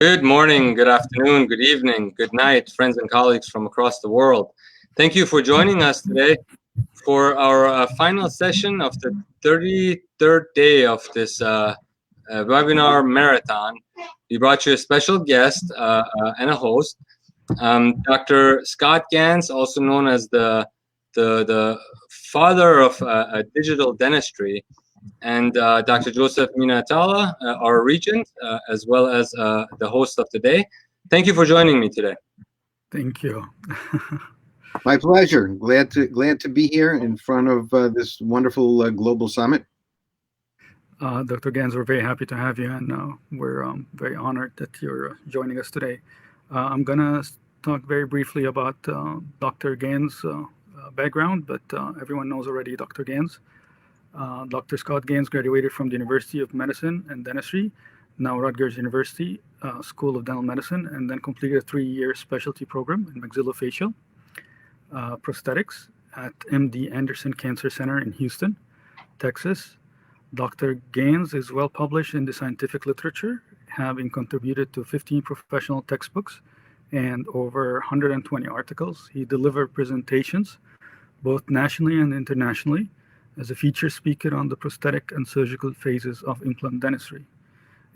Good morning, good afternoon, good evening, good night, friends and colleagues from across the world. Thank you for joining us today for our final session of the 33rd day of this webinar marathon. We brought you a special guest and a host, Dr. Scott Ganz, also known as the father of digital dentistry, and Dr. Joseph Minatala, our regent, as well as the host of the day. Thank you for joining me today. Thank you. My pleasure. Glad to be here in front of this wonderful global summit. Dr. Gans, we're very happy to have you, and we're very honored that you're joining us today. I'm going to talk very briefly about Dr. Gans' background, but everyone knows already Dr. Gans. Dr. Scott Gans graduated from the University of Medicine and Dentistry, now Rutgers University School of Dental Medicine, and then completed a 3-year specialty program in maxillofacial prosthetics at MD Anderson Cancer Center in Houston, Texas. Dr. Gans is well published in the scientific literature, having contributed to 15 professional textbooks and over 120 articles. He delivered presentations both nationally and internationally as a featured speaker on the prosthetic and surgical phases of implant dentistry,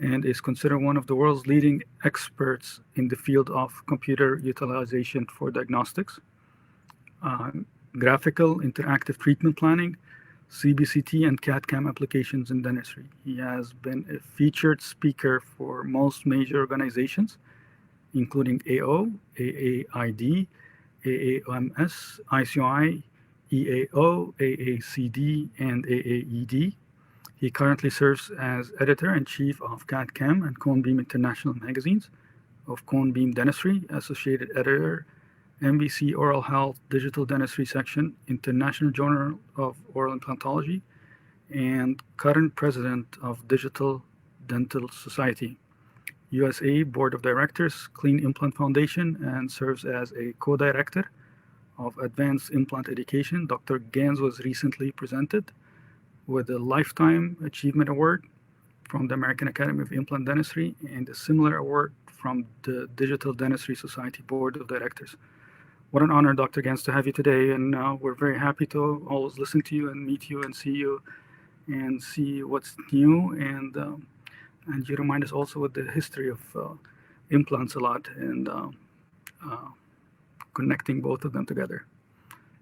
and is considered one of the world's leading experts in the field of computer utilization for diagnostics, graphical interactive treatment planning, CBCT, and CAD/CAM applications in dentistry. He has been a featured speaker for most major organizations, including AO, AAID, AAMS, ICI, EAO, AACD, and AAED. He currently serves as editor-in-chief of CAD/CAM and Conebeam International magazines, of Conebeam Dentistry, associated editor, MBC Oral Health Digital Dentistry Section, International Journal of Oral Implantology, and current president of Digital Dental Society, USA Board of Directors, Clean Implant Foundation, and serves as a co-director of Advanced Implant Education. Dr. Gans was recently presented with a Lifetime Achievement Award from the American Academy of Implant Dentistry and a similar award from the Digital Dentistry Society Board of Directors. What an honor, Dr. Gans, to have you today, and we're very happy to always listen to you and meet you and see you and see what's new, and you remind us also with the history of implants a lot, and connecting both of them together.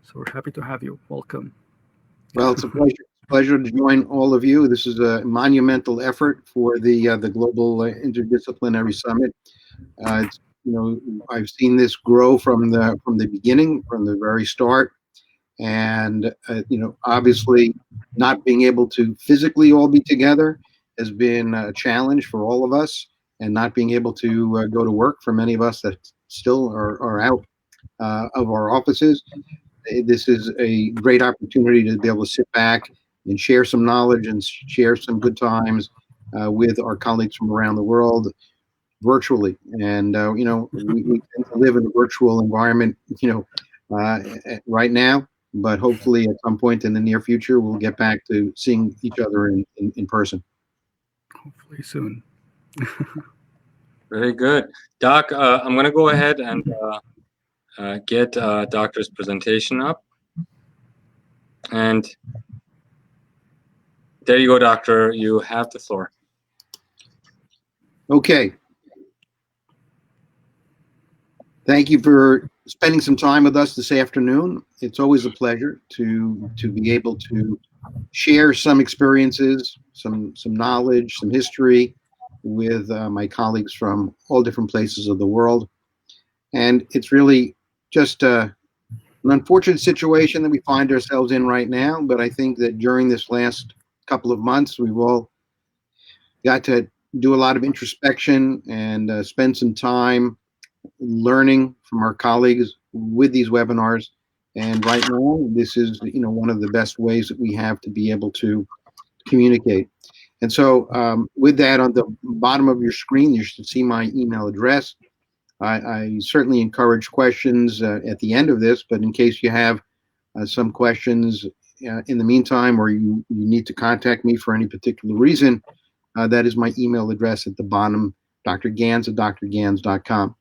So we're happy to have you. Welcome. Well, it's a pleasure to join all of you. This is a monumental effort for the Global Interdisciplinary Summit. I've seen this grow from the beginning, from the very start, and obviously, not being able to physically all be together has been a challenge for all of us, and not being able to go to work for many of us that still are out of our offices. This is a great opportunity to be able to sit back and share some knowledge and share some good times with our colleagues from around the world virtually. And we tend to live in a virtual environment, right now. But hopefully, at some point in the near future, we'll get back to seeing each other in person. Hopefully soon. Very good. Doc, I'm going to go ahead and get Doctor's presentation up. And there you go, Doctor. You have the floor. Okay. Thank you for spending some time with us this afternoon. It's always a pleasure to be able to share some experiences, some knowledge, some history with my colleagues from all different places of the world. And it's really just an unfortunate situation that we find ourselves in right now. But I think that during this last couple of months, we've all got to do a lot of introspection and spend some time learning from our colleagues with these webinars. And right now, this is one of the best ways that we have to be able to communicate. And so with that, on the bottom of your screen, you should see my email address. I certainly encourage questions at the end of this, but in case you have some questions in the meantime, or you need to contact me for any particular reason, that is my email address at the bottom Dr. Ganz at drgans.com.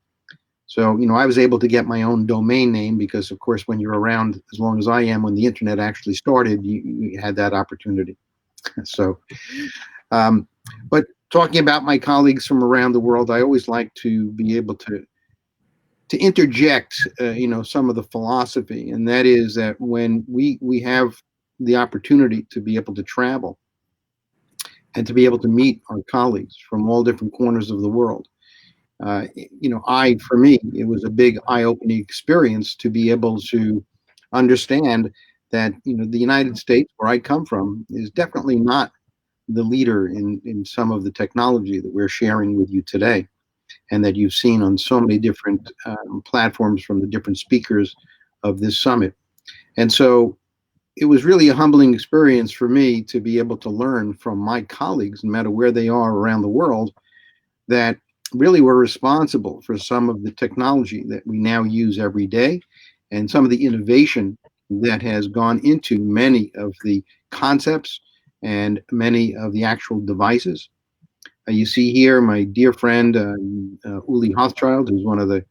So, I was able to get my own domain name because, of course, when you're around as long as I am, when the internet actually started, you had that opportunity. So, but talking about my colleagues from around the world, I always like to be able to interject, some of the philosophy, and that is that when we have the opportunity to be able to travel and to be able to meet our colleagues from all different corners of the world, for me, it was a big eye-opening experience to be able to understand that, the United States, where I come from, is definitely not the leader in some of the technology that we're sharing with you today, and that you've seen on so many different platforms from the different speakers of this summit. And so it was really a humbling experience for me to be able to learn from my colleagues, no matter where they are around the world, that really were responsible for some of the technology that we now use every day, and some of the innovation that has gone into many of the concepts and many of the actual devices. You see here my dear friend Uli Hochschild, who's one of the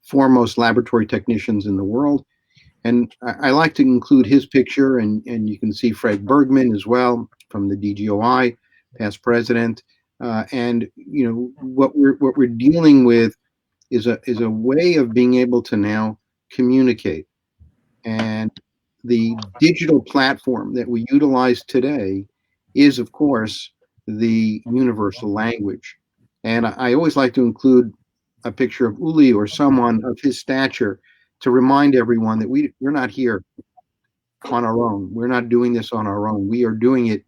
foremost laboratory technicians in the world. And I like to include his picture, and you can see Fred Bergman as well from the DGOI, past president. And what we're dealing with is a way of being able to now communicate. And the digital platform that we utilize today is, of course, the universal language. And I always like to include a picture of Uli or someone of his stature to remind everyone that we're not here on our own. We're not doing this on our own. We are doing it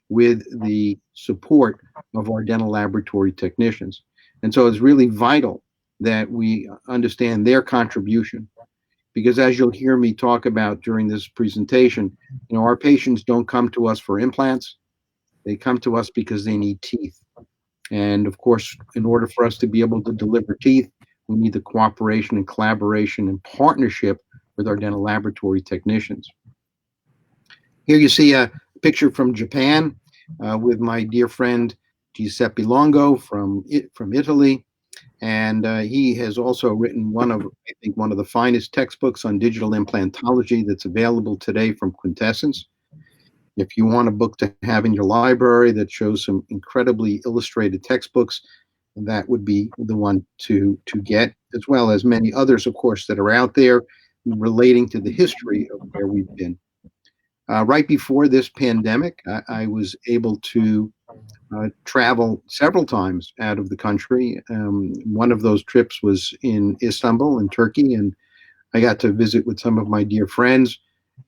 with the support of our dental laboratory technicians. And so it's really vital that we understand their contribution, because as you'll hear me talk about during this presentation, our patients don't come to us for implants. They come to us because they need teeth. And of course, in order for us to be able to deliver teeth, we need the cooperation and collaboration and partnership with our dental laboratory technicians. Here you see a picture from Japan with my dear friend Giuseppe Longo from Italy. And he has also written one of the finest textbooks on digital implantology that's available today from Quintessence. If you want a book to have in your library that shows some incredibly illustrated textbooks, that would be the one to get, as well as many others, of course, that are out there relating to the history of where we've been. Right before this pandemic, I was able to travel several times out of the country. One of those trips was in Istanbul in Turkey, and I got to visit with some of my dear friends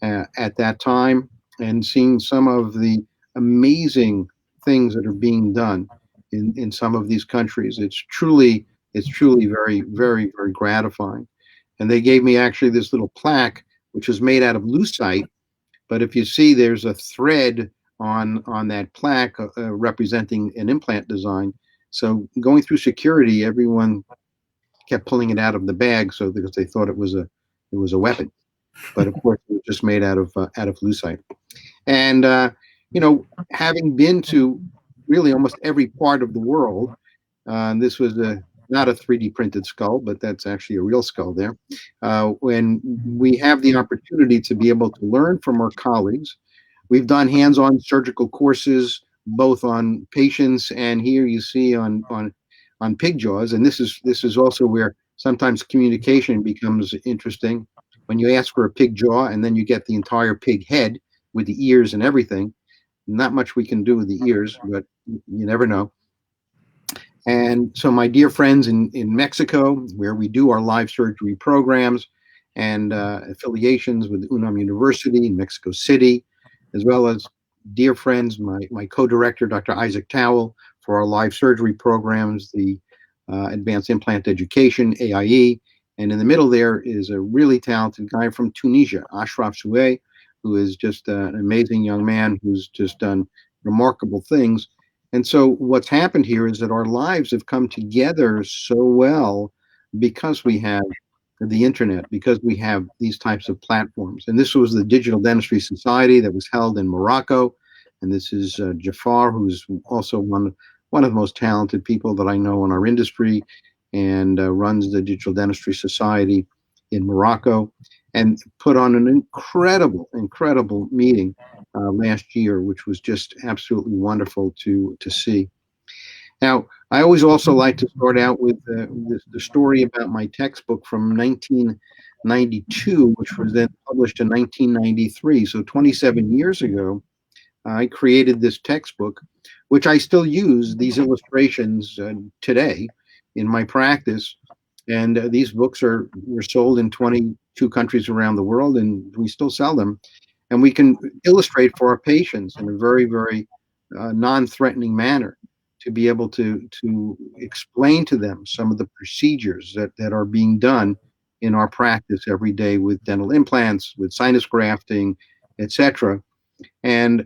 at that time, and seeing some of the amazing things that are being done in some of these countries. It's truly very, very, very gratifying. And they gave me actually this little plaque, which is made out of lucite. But if you see, there's a thread on that plaque representing an implant design. So going through security, everyone kept pulling it out of the bag, so because they thought it was a weapon. But of course, it was just made out of lucite. And having been to really almost every part of the world, this was not a 3D printed skull, but that's actually a real skull there. When we have the opportunity to be able to learn from our colleagues, we've done hands-on surgical courses, both on patients and here you see on pig jaws. And this is also where sometimes communication becomes interesting. When you ask for a pig jaw and then you get the entire pig head with the ears and everything, not much we can do with the ears, but you never know. And so my dear friends in Mexico, where we do our live surgery programs and affiliations with UNAM University in Mexico City, as well as dear friends, my co-director, Dr. Isaac Towell, for our live surgery programs, the Advanced Implant Education, AIE. And in the middle there is a really talented guy from Tunisia, Ashraf Souei, who is just an amazing young man who's just done remarkable things. And so what's happened here is that our lives have come together so well because we have the internet, because we have these types of platforms. And this was the Digital Dentistry Society that was held in Morocco. And this is Jafar, who's also one one of the most talented people that I know in our industry, and runs the Digital Dentistry Society in Morocco, and put on an incredible meeting last year, which was just absolutely wonderful to see. Now, I always also like to start out with the story about my textbook from 1992, which was then published in 1993. So 27 years ago, I created this textbook, which I still use these illustrations today in my practice. And these books were sold in 22 countries around the world, and we still sell them. And we can illustrate for our patients in a very non-threatening manner to be able to explain to them some of the procedures that are being done in our practice every day with dental implants, with sinus grafting, etc. And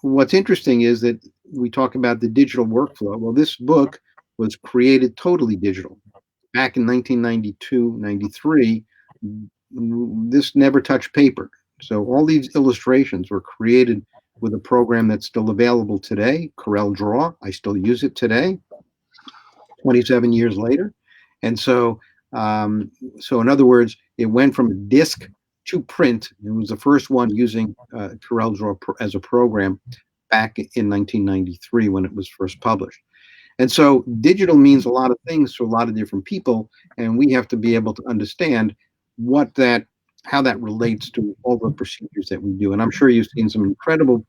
what's interesting is that we talk about the digital workflow. Well, this book was created totally digital. Back in 1992, 93, this never touched paper. So all these illustrations were created with a program that's still available today, Corel Draw. I still use it today, 27 years later. And so in other words, it went from a disk to print. It was the first one using Corel Draw as a program back in 1993 when it was first published. And so digital means a lot of things to a lot of different people, and we have to be able to understand how that relates to all the procedures that we do. And I'm sure you've seen some incredible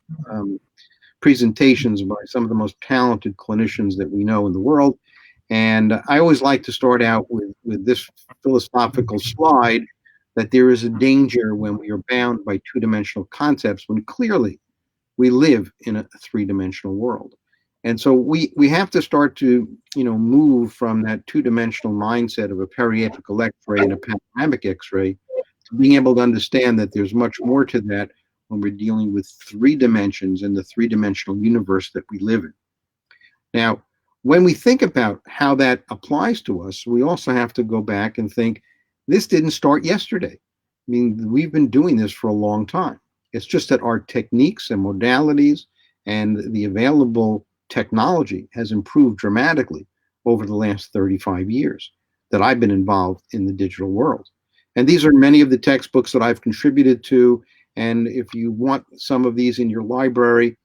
presentations by some of the most talented clinicians that we know in the world. And I always like to start out with this philosophical slide that there is a danger when we are bound by two-dimensional concepts, when clearly we live in a three-dimensional world. And so we have to start to, move from that two-dimensional mindset of a periapical X-ray and a panoramic X-ray to being able to understand that there's much more to that when we're dealing with three dimensions in the three-dimensional universe that we live in. Now, when we think about how that applies to us, we also have to go back and think, this didn't start yesterday. I mean, we've been doing this for a long time. It's just that our techniques and modalities and the available technology has improved dramatically over the last 35 years that I've been involved in the digital world. And these are many of the textbooks that I've contributed to. And if you want some of these in your library,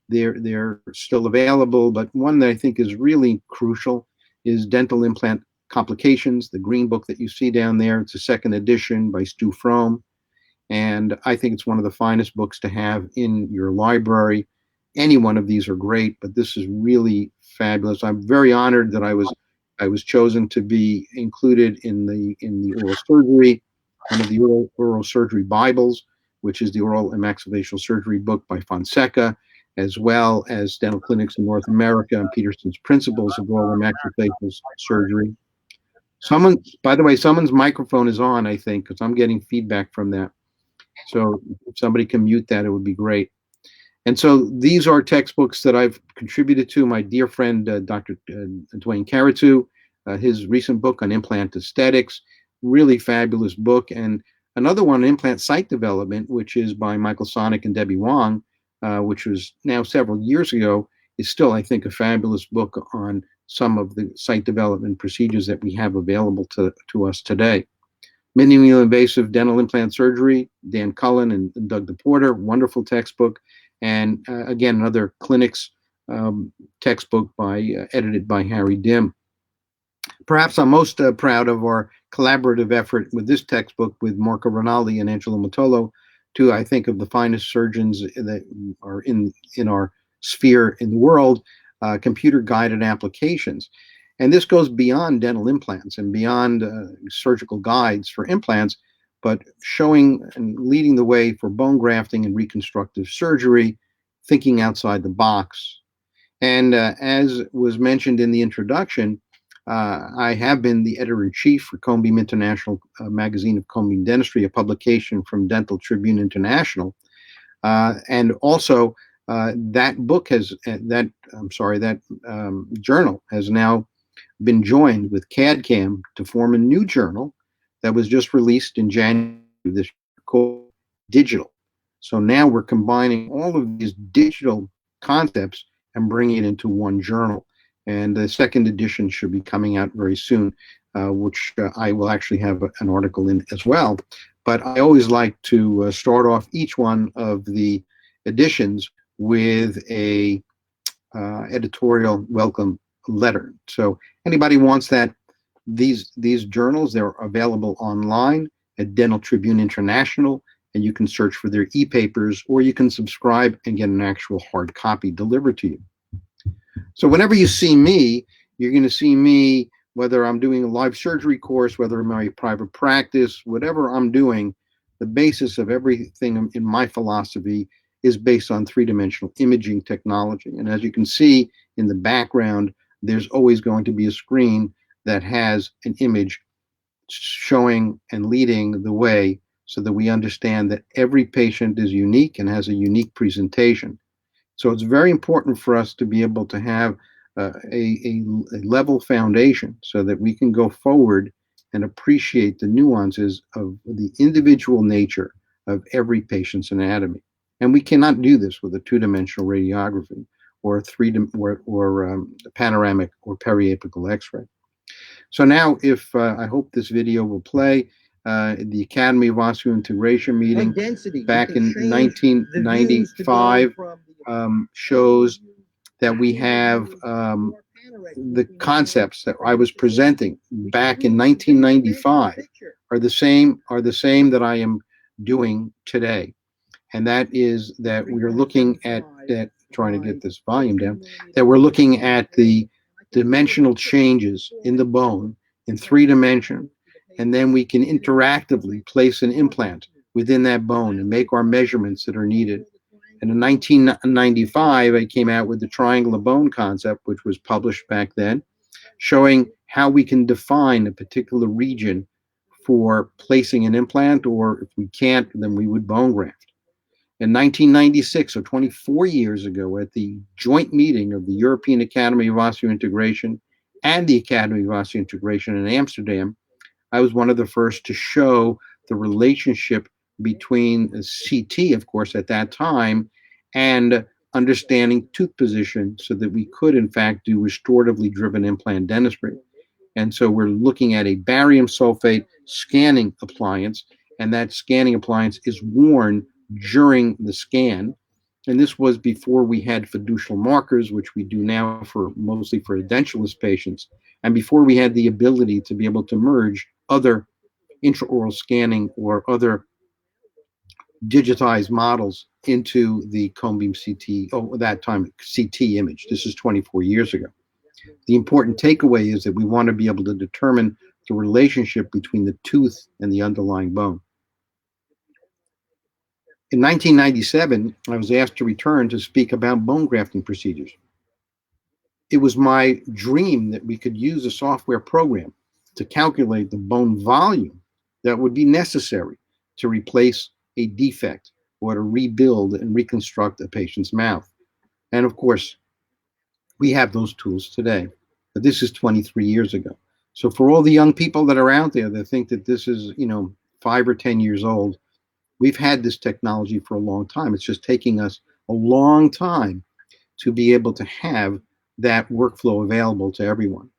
they're still available. But one that I think is really crucial is Dental Implant Complications, the green book that you see down there. It's a second edition by Stu Frome. And I think it's one of the finest books to have in your library. Any one of these are great, but this is really fabulous. I'm very honored that I was chosen to be included in the oral surgery, one of the oral surgery Bibles, which is the Oral and Maxillofacial Surgery book by Fonseca, as well as Dental Clinics in North America and Peterson's Principles of Oral and Maxillofacial Surgery. By the way, someone's microphone is on, I think, because I'm getting feedback from that. So if somebody can mute that, it would be great. And so these are textbooks that I've contributed to. My dear friend, Dr. Dwayne Caratu, his recent book on implant aesthetics, really fabulous book. And another one, Implant Site Development, which is by Michael Sonic and Debbie Wong, which was now several years ago, is still, I think, a fabulous book on some of the site development procedures that we have available to us today. Minimally Invasive Dental Implant Surgery, Dan Cullen and Doug DePorter, wonderful textbook. And again, another clinics textbook edited by Harry Dim. Perhaps I'm most proud of our collaborative effort with this textbook with Marco Rinaldi and Angelo Motolo, two, I think, of the finest surgeons that are in our sphere in the world, computer-guided applications. And this goes beyond dental implants and beyond surgical guides for implants, but showing and leading the way for bone grafting and reconstructive surgery, thinking outside the box. And as was mentioned in the introduction, I have been the editor-in-chief for Cone Beam International Magazine of Cone Beam Dentistry, a publication from Dental Tribune International. And also, that journal has now been joined with CAD/CAM to form a new journal that was just released in January of this year called Digital. So now we're combining all of these digital concepts and bringing it into one journal. And the second edition should be coming out very soon, which I will actually have an article in as well. But I always like to start off each one of the editions with a editorial welcome letter. So anybody wants that, these journals, they're available online at Dental Tribune International, and you can search for their e-papers, or you can subscribe and get an actual hard copy delivered to you. So whenever you see me, you're going to see me, whether I'm doing a live surgery course, whether I'm in a private practice, whatever I'm doing, the basis of everything in my philosophy is based on three-dimensional imaging technology. And as you can see in the background, there's always going to be a screen that has an image showing and leading the way, so that we understand that every patient is unique and has a unique presentation. So it's very important for us to be able to have a level foundation, so that we can go forward and appreciate the nuances of the individual nature of every patient's anatomy. And we cannot do this with a two-dimensional radiography or a panoramic or periapical X-ray. So now, if I hope this video will play, the Academy of Osseointegration meeting back in 1995 shows that we have the concepts that I was presenting back in 1995 are the same that I am doing today. And that is that we are looking at that, trying to get this volume down, that we're looking at the dimensional changes in the bone in 3 dimension, and then we can interactively place an implant within that bone and make our measurements that are needed. And in 1995, I came out with the triangle of bone concept, which was published back then, showing how we can define a particular region for placing an implant, or if we can't, then we would bone graft. In 1996, so 24 years ago, at the joint meeting of the European Academy of Osseointegration and the Academy of Osseointegration in Amsterdam, I was one of the first to show the relationship between CT, of course, at that time, and understanding tooth position, so that we could, in fact, do restoratively driven implant dentistry. And so we're looking at a barium sulfate scanning appliance, and that scanning appliance is worn during the scan. And this was before we had fiducial markers, which we do now for mostly for edentulous patients, and before we had the ability to be able to merge other intraoral scanning or other digitized models into the cone beam CT, oh, that time CT image. This is 24 years ago. The important takeaway is that we want to be able to determine the relationship between the tooth and the underlying bone. In 1997, I was asked to return to speak about bone grafting procedures. It was my dream that we could use a software program to calculate the bone volume that would be necessary to replace a defect or to rebuild and reconstruct a patient's mouth. And of course, we have those tools today, but this is 23 years ago. So for all the young people that are out there that think that this is, 5 or 10 years old, we've had this technology for a long time. It's just taking us a long time to be able to have that workflow available to everyone.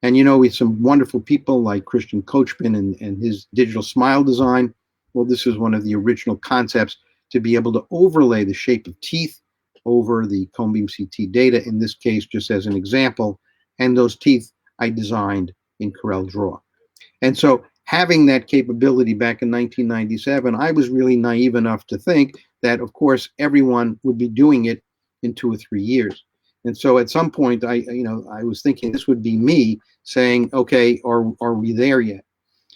And with some wonderful people like Christian Coachman and his digital smile design. Well, this is one of the original concepts, to be able to overlay the shape of teeth over the cone beam CT data, in this case, just as an example. And those teeth I designed in Corel Draw. And so having that capability back in 1997, I was really naive enough to think that, of course, everyone would be doing it in 2 or 3 years. And so at some point, I was thinking this would be me saying, okay, are we there yet?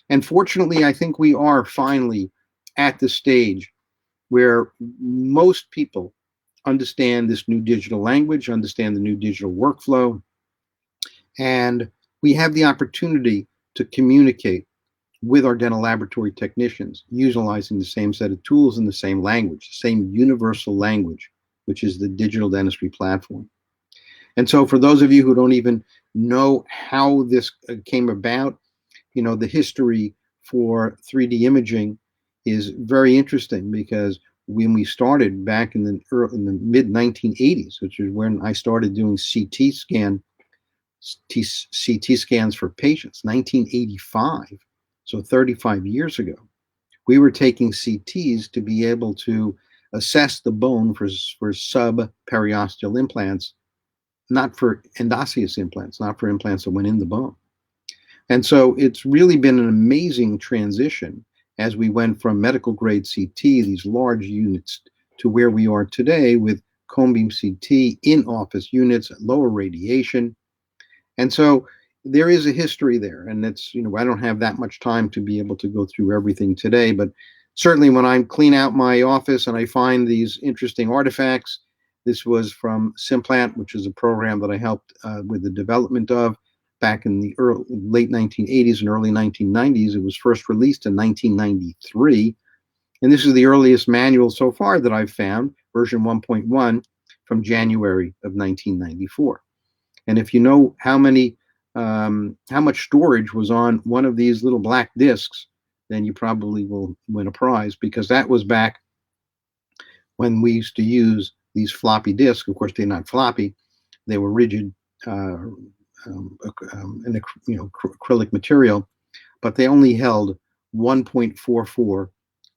And fortunately, I think we are finally at the stage where most people understand this new digital language, understand the new digital workflow, and we have the opportunity to communicate with our dental laboratory technicians, utilizing the same set of tools and the same language, the same universal language, which is the digital dentistry platform. And so for those of you who don't even know how this came about, the history for 3D imaging is very interesting, because when we started back in the mid 1980s, which is when I started doing CT scan CT scans for patients, 1985, so 35 years ago. We were taking CTs to be able to assess the bone for subperiosteal implants, not for endosteous implants, not for implants that went in the bone. And so it's really been an amazing transition as we went from medical grade CT, these large units, to where we are today with cone beam CT in office units at lower radiation. And so there is a history there. And it's, I don't have that much time to be able to go through everything today, but certainly when I clean out my office and I find these interesting artifacts, this was from Simplant, which is a program that I helped with the development of back in the late 1980s and early 1990s. It was first released in 1993. And this is the earliest manual so far that I've found, version 1.1 from January of 1994. And if you know how much storage was on one of these little black discs, then you probably will win a prize, because that was back when we used to use these floppy disks. Of course, they're not floppy; they were rigid, acrylic material, but they only held 1.44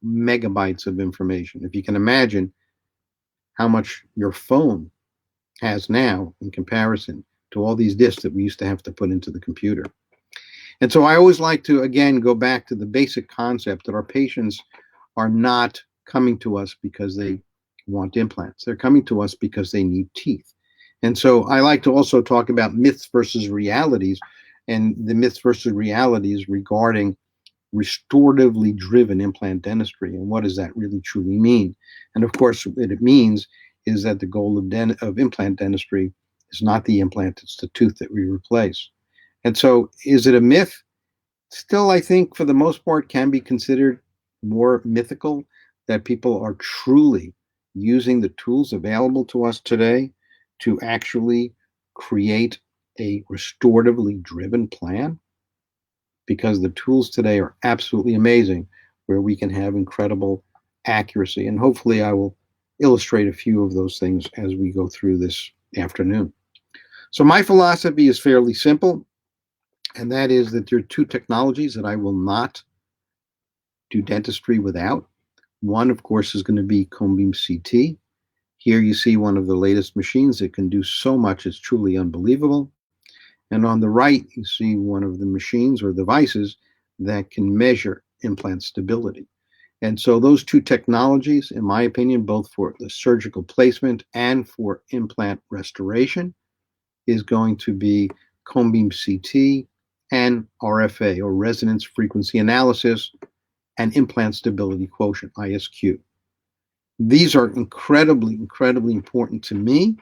megabytes of information. If you can imagine how much your phone has now in comparison to all these disks that we used to have to put into the computer. And so I always like to, again, go back to the basic concept that our patients are not coming to us because they want implants. They're coming to us because they need teeth. And so I like to also talk about myths versus realities, and the myths versus realities regarding restoratively driven implant dentistry, and what does that really truly mean. And of course, what it means is that the goal of implant dentistry is not the implant, it's the tooth that we replace. And so is it a myth? Still, I think for the most part can be considered more mythical, that people are truly using the tools available to us today to actually create a restoratively driven plan, because the tools today are absolutely amazing, where we can have incredible accuracy. And hopefully I will illustrate a few of those things as we go through this afternoon. So my philosophy is fairly simple, and that is that there are two technologies that I will not do dentistry without. One, of course, is going to be cone beam CT. Here you see one of the latest machines that can do so much, it's truly unbelievable. And on the right, you see one of the machines or devices that can measure implant stability. And so those two technologies, in my opinion, both for the surgical placement and for implant restoration, is going to be cone beam CT and RFA, or resonance frequency analysis, and implant stability quotient, ISQ. These are incredibly, incredibly important to me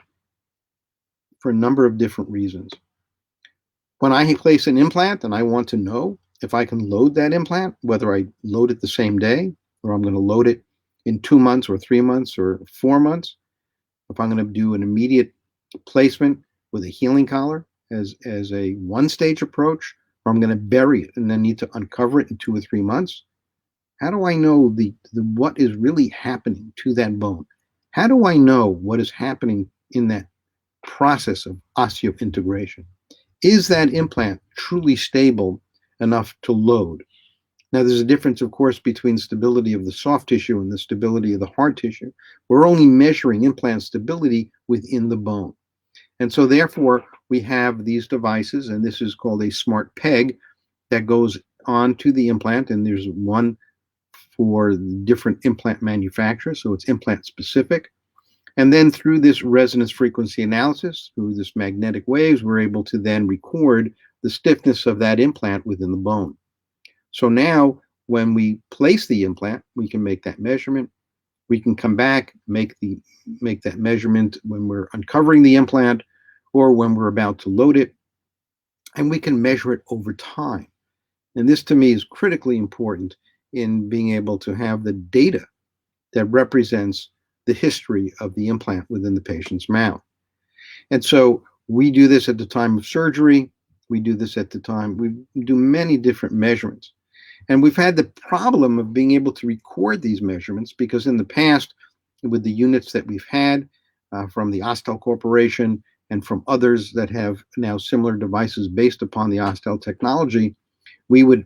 for a number of different reasons. When I place an implant and I want to know if I can load that implant, whether I load it the same day, or I'm going to load it in 2 months or 3 months or 4 months, if I'm going to do an immediate placement with a healing collar as a one-stage approach, or I'm going to bury it and then need to uncover it in 2 or 3 months, how do I know what is really happening to that bone? How do I know what is happening in that process of osseointegration? Is that implant truly stable enough to load? Now, there's a difference, of course, between stability of the soft tissue and the stability of the hard tissue. We're only measuring implant stability within the bone. And so, therefore, we have these devices, and this is called a smart peg that goes onto the implant, and there's one for different implant manufacturers, so it's implant specific. And then through this resonance frequency analysis, through this magnetic waves, we're able to then record the stiffness of that implant within the bone. So now when we place the implant, we can make that measurement. We can come back, make that measurement when we're uncovering the implant or when we're about to load it, and we can measure it over time. And this to me is critically important in being able to have the data that represents the history of the implant within the patient's mouth. And so we do this at the time of surgery. We do this at the time, we do many different measurements. And we've had the problem of being able to record these measurements because in the past, with the units that we've had from the Ostel Corporation and from others that have now similar devices based upon the Ostel technology, we would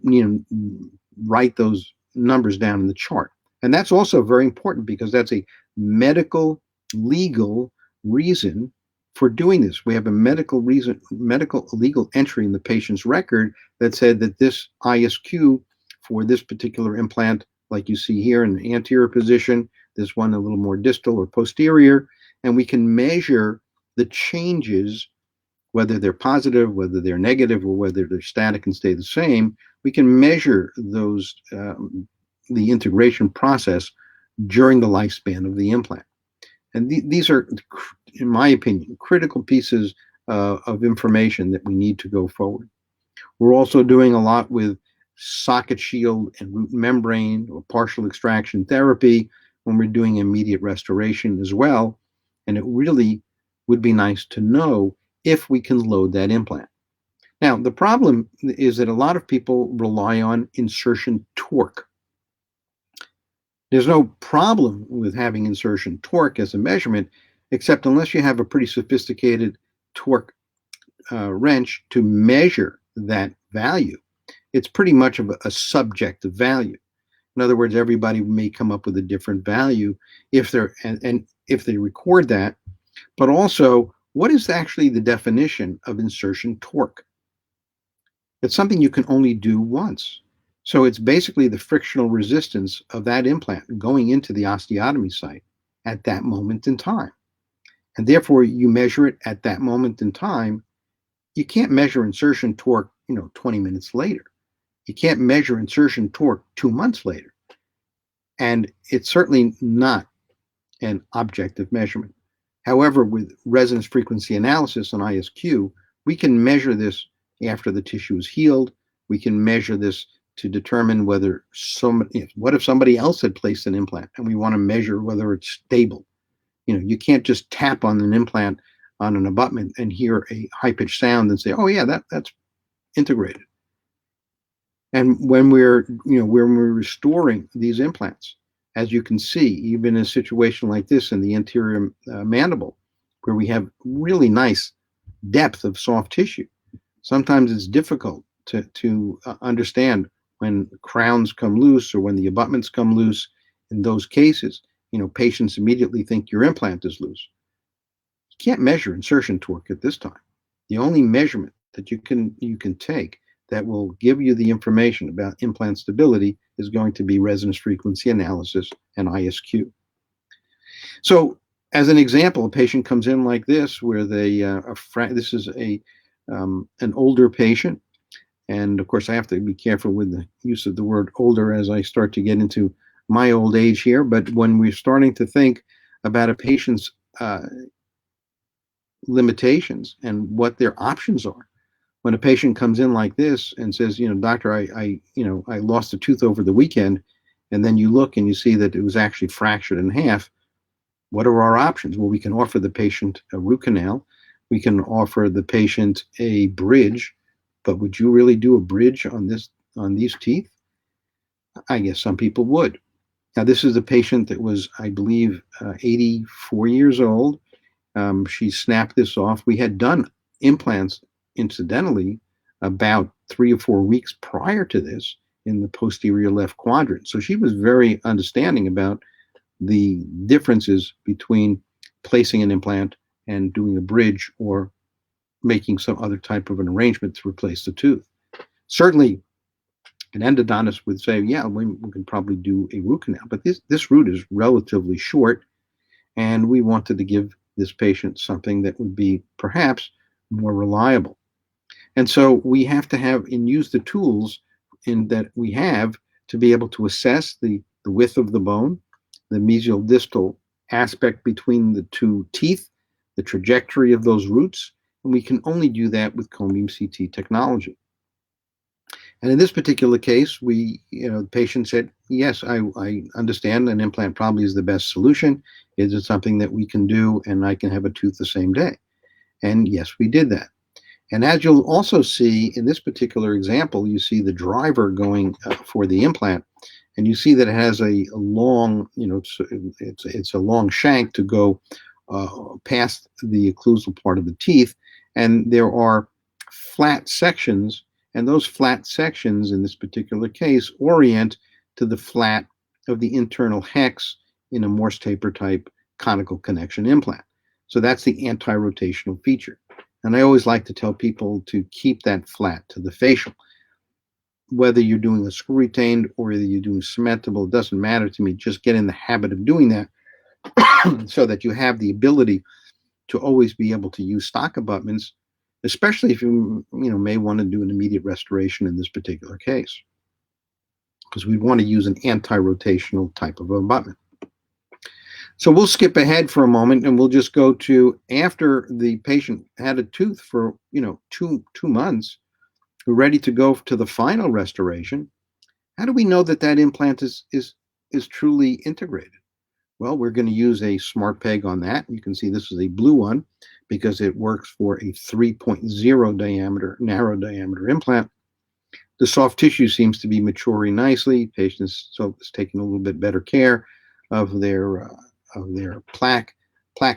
write those numbers down in the chart. And that's also very important because that's a medical legal reason for doing this. We have a medical legal entry in the patient's record that said that this ISQ for this particular implant, like you see here in the anterior position, this one a little more distal or posterior, and we can measure the changes, whether they're positive, whether they're negative, or whether they're static and stay the same. We can measure those, the integration process during the lifespan of the implant. And these are, in my opinion, critical pieces of information that we need to go forward. We're also doing a lot with socket shield and root membrane or partial extraction therapy when we're doing immediate restoration as well. And it really would be nice to know if we can load that implant. Now, the problem is that a lot of people rely on insertion torque. There's no problem with having insertion torque as a measurement, except unless you have a pretty sophisticated torque wrench to measure that value, it's pretty much of a subjective value. In other words, everybody may come up with a different value if they're and if they record that. But also, what is actually the definition of insertion torque? It's something you can only do once. So it's basically the frictional resistance of that implant going into the osteotomy site at that moment in time. And therefore, you measure it at that moment in time. You can't measure insertion torque, 20 minutes later. You can't measure insertion torque 2 months later. And it's certainly not an objective measurement. However, with resonance frequency analysis on ISQ, we can measure this after the tissue is healed. We can measure this to determine whether what if somebody else had placed an implant and we want to measure whether it's stable. You can't just tap on an implant on an abutment and hear a high-pitched sound and say, oh yeah, that's integrated. And when we're restoring these implants, as you can see, even in a situation like this in the anterior mandible, where we have really nice depth of soft tissue, sometimes it's difficult to understand when crowns come loose or when the abutments come loose. In those cases, patients immediately think your implant is loose. You can't measure insertion torque at this time. The only measurement that you can take that will give you the information about implant stability is going to be resonance frequency analysis and ISQ. So, as an example, a patient comes in like this, where this is an older patient, and of course I have to be careful with the use of the word older as I start to get into my old age here. But when we're starting to think about a patient's limitations and what their options are, when a patient comes in like this and says, doctor, I lost a tooth over the weekend, and then you look and you see that it was actually fractured in half, what are our options? Well, we can offer the patient a root canal. We can offer the patient a bridge, but would you really do a bridge on these teeth? I guess some people would. Now, this is a patient that was, I believe, 84 years old. She snapped this off. We had done implants, incidentally, about 3 or 4 weeks prior to this in the posterior left quadrant. So she was very understanding about the differences between placing an implant and doing a bridge or making some other type of an arrangement to replace the tooth. Certainly, an endodontist would say, yeah, we can probably do a root canal, but this root is relatively short, and we wanted to give this patient something that would be perhaps more reliable. And so we have to have and use the tools that we have to be able to assess the width of the bone, the mesial distal aspect between the two teeth, the trajectory of those roots, and we can only do that with cone beam CT technology. And in this particular case, the patient said, yes, I understand an implant probably is the best solution. Is it something that we can do and I can have a tooth the same day? And yes, we did that. And as you'll also see in this particular example, you see the driver going for the implant, and you see that it has a long, it's a long shank to go past the occlusal part of the teeth, and there are flat sections, and those flat sections in this particular case orient to the flat of the internal hex in a Morse taper type conical connection implant. So that's the anti-rotational feature. And I always like to tell people to keep that flat to the facial. Whether you're doing a screw retained or whether you're doing cementable, it doesn't matter to me. Just get in the habit of doing that so that you have the ability to always be able to use stock abutments, especially if you may want to do an immediate restoration in this particular case, because we want to use an anti-rotational type of abutment. So we'll skip ahead for a moment and we'll just go to after the patient had a tooth for 2 months, we're ready to go to the final restoration. How do we know that that implant is truly integrated? Well, we're going to use a smart peg on that. You can see this is a blue one because it works for a 3.0 diameter, narrow diameter implant. The soft tissue seems to be maturing nicely. Patients is taking a little bit better care of their plaque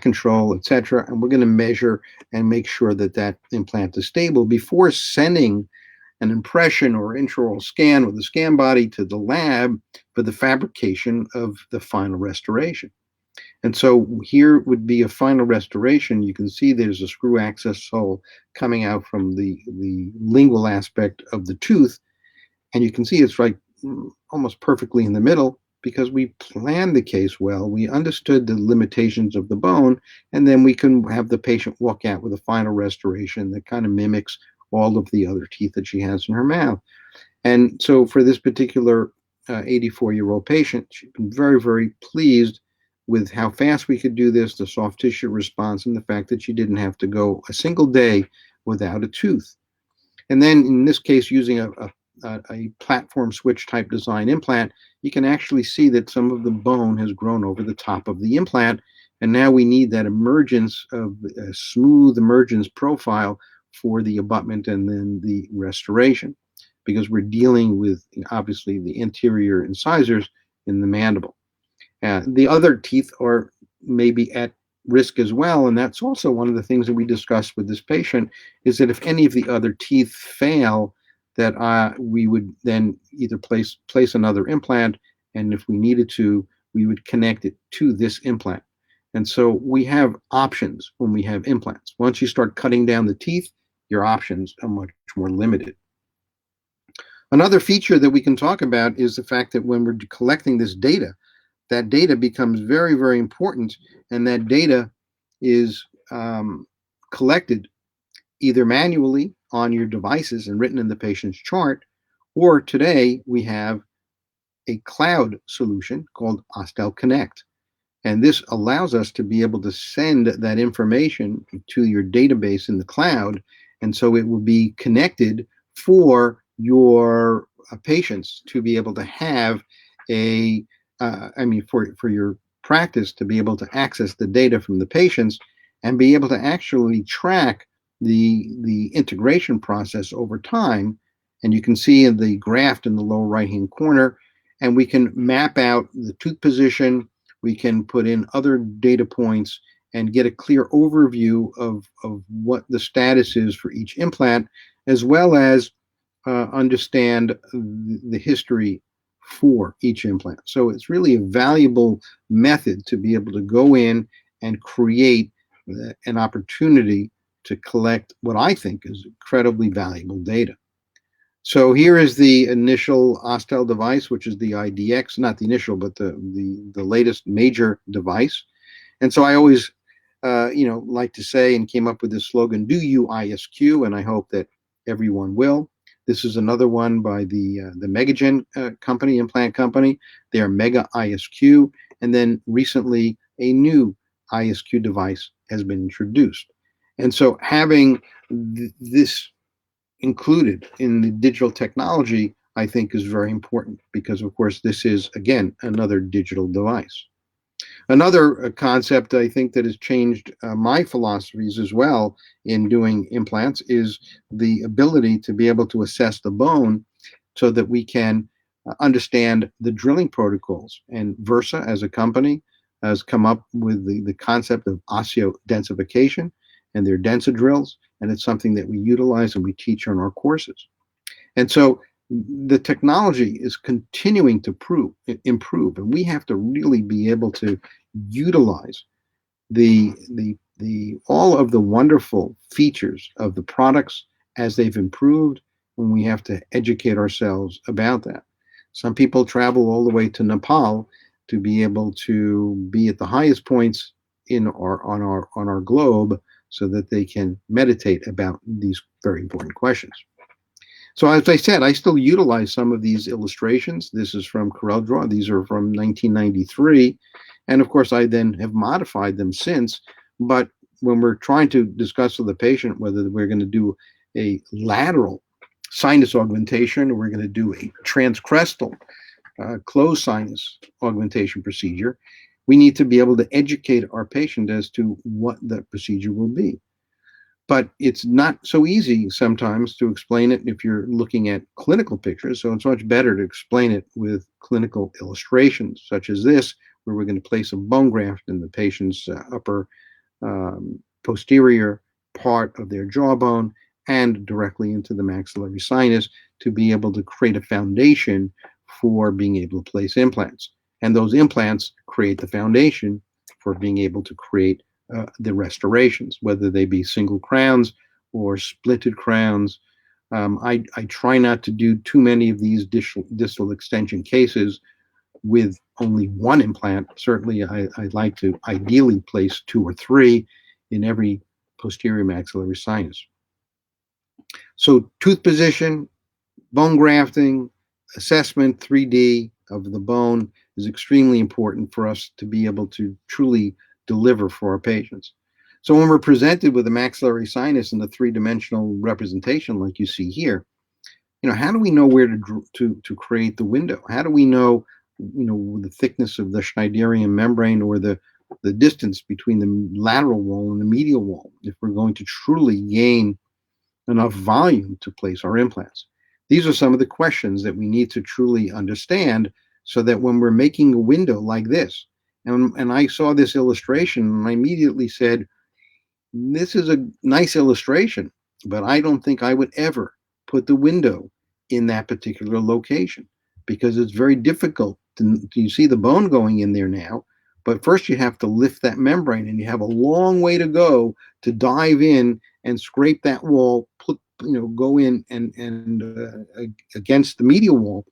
control, etc. And we're going to measure and make sure that that implant is stable before sending an impression or intraoral scan with the scan body to the lab for the fabrication of the final restoration. And so here would be a final restoration. You can see there's a screw access hole coming out from the lingual aspect of the tooth. And you can see it's right almost perfectly in the middle because we planned the case well. We understood the limitations of the bone, and then we can have the patient walk out with a final restoration that kind of mimics all of the other teeth that she has in her mouth. And so for this particular 84-year-old patient, she's been very, very pleased with how fast we could do this, the soft tissue response, and the fact that she didn't have to go a single day without a tooth. And then in this case, using a platform switch type design implant, you can actually see that some of the bone has grown over the top of the implant. And now we need that emergence of a smooth emergence profile for the abutment and then the restoration, because we're dealing with obviously the interior incisors in the mandible. The other teeth are maybe at risk as well, and that's also one of the things that we discussed with this patient, is that if any of the other teeth fail, that we would then either place another implant, and if we needed to, we would connect it to this implant. And so we have options when we have implants. Once you start cutting down the teeth, your options are much more limited. Another feature that we can talk about is the fact that when we're collecting this data, that data becomes very, very important, and that data is collected either manually on your devices and written in the patient's chart, or today we have a cloud solution called Ostel Connect. And this allows us to be able to send that information to your database in the cloud, and so it will be connected for your patients to be able to have for your practice to be able to access the data from the patients and be able to actually track the integration process over time. And you can see in the graph in the lower right-hand corner, and we can map out the tooth position. We can put in other data points and get a clear overview of what the status is for each implant, as well as understand the history for each implant. So it's really a valuable method to be able to go in and create an opportunity to collect what I think is incredibly valuable data. So here is the initial Ostel device, which is the IDX, not the initial, but the latest major device. And so I always, like to say, and came up with this slogan, do you ISQ, and I hope that everyone will. This is another one by the Megagen company, implant company. They are Mega ISQ. And then recently, a new ISQ device has been introduced. And so having this included in the digital technology, I think, is very important because, of course, this is, again, another digital device. Another concept I think that has changed my philosophies as well in doing implants is the ability to be able to assess the bone so that we can understand the drilling protocols. And Versa, as a company, has come up with the concept of osteodensification and their drills, and it's something that we utilize and we teach on our courses. And so the technology is continuing to improve, and we have to really be able to utilize the all of the wonderful features of the products as they've improved, and we have to educate ourselves about that. Some people travel all the way to Nepal to be able to be at the highest points on our globe so that they can meditate about these very important questions. So as I said, I still utilize some of these illustrations. This is from CorelDRAW. These are from 1993. And of course, I then have modified them since. But when we're trying to discuss with the patient whether we're going to do a lateral sinus augmentation or we're going to do a transcrestal closed sinus augmentation procedure, we need to be able to educate our patient as to what that procedure will be. But it's not so easy sometimes to explain it if you're looking at clinical pictures. So it's much better to explain it with clinical illustrations, such as this, where we're going to place a bone graft in the patient's upper posterior part of their jawbone and directly into the maxillary sinus to be able to create a foundation for being able to place implants. And those implants create the foundation for being able to create the restorations, whether they be single crowns or splitted crowns. I try not to do too many of these distal extension cases with only one implant. Certainly, I like to ideally place 2 or 3 in every posterior maxillary sinus. So tooth position, bone grafting, assessment 3D of the bone is extremely important for us to be able to truly deliver for our patients. So when we're presented with a maxillary sinus in a 3-dimensional representation like you see here, how do we know where to create the window? How do we know, the thickness of the Schneiderian membrane or the distance between the lateral wall and the medial wall if we're going to truly gain enough volume to place our implants? These are some of the questions that we need to truly understand so that when we're making a window like this, and I saw this illustration and I immediately said, this is a nice illustration, but I don't think I would ever put the window in that particular location because it's very difficult. You see the bone going in there now, but first you have to lift that membrane and you have a long way to go to dive in and scrape that wall, go in and against the medial wall,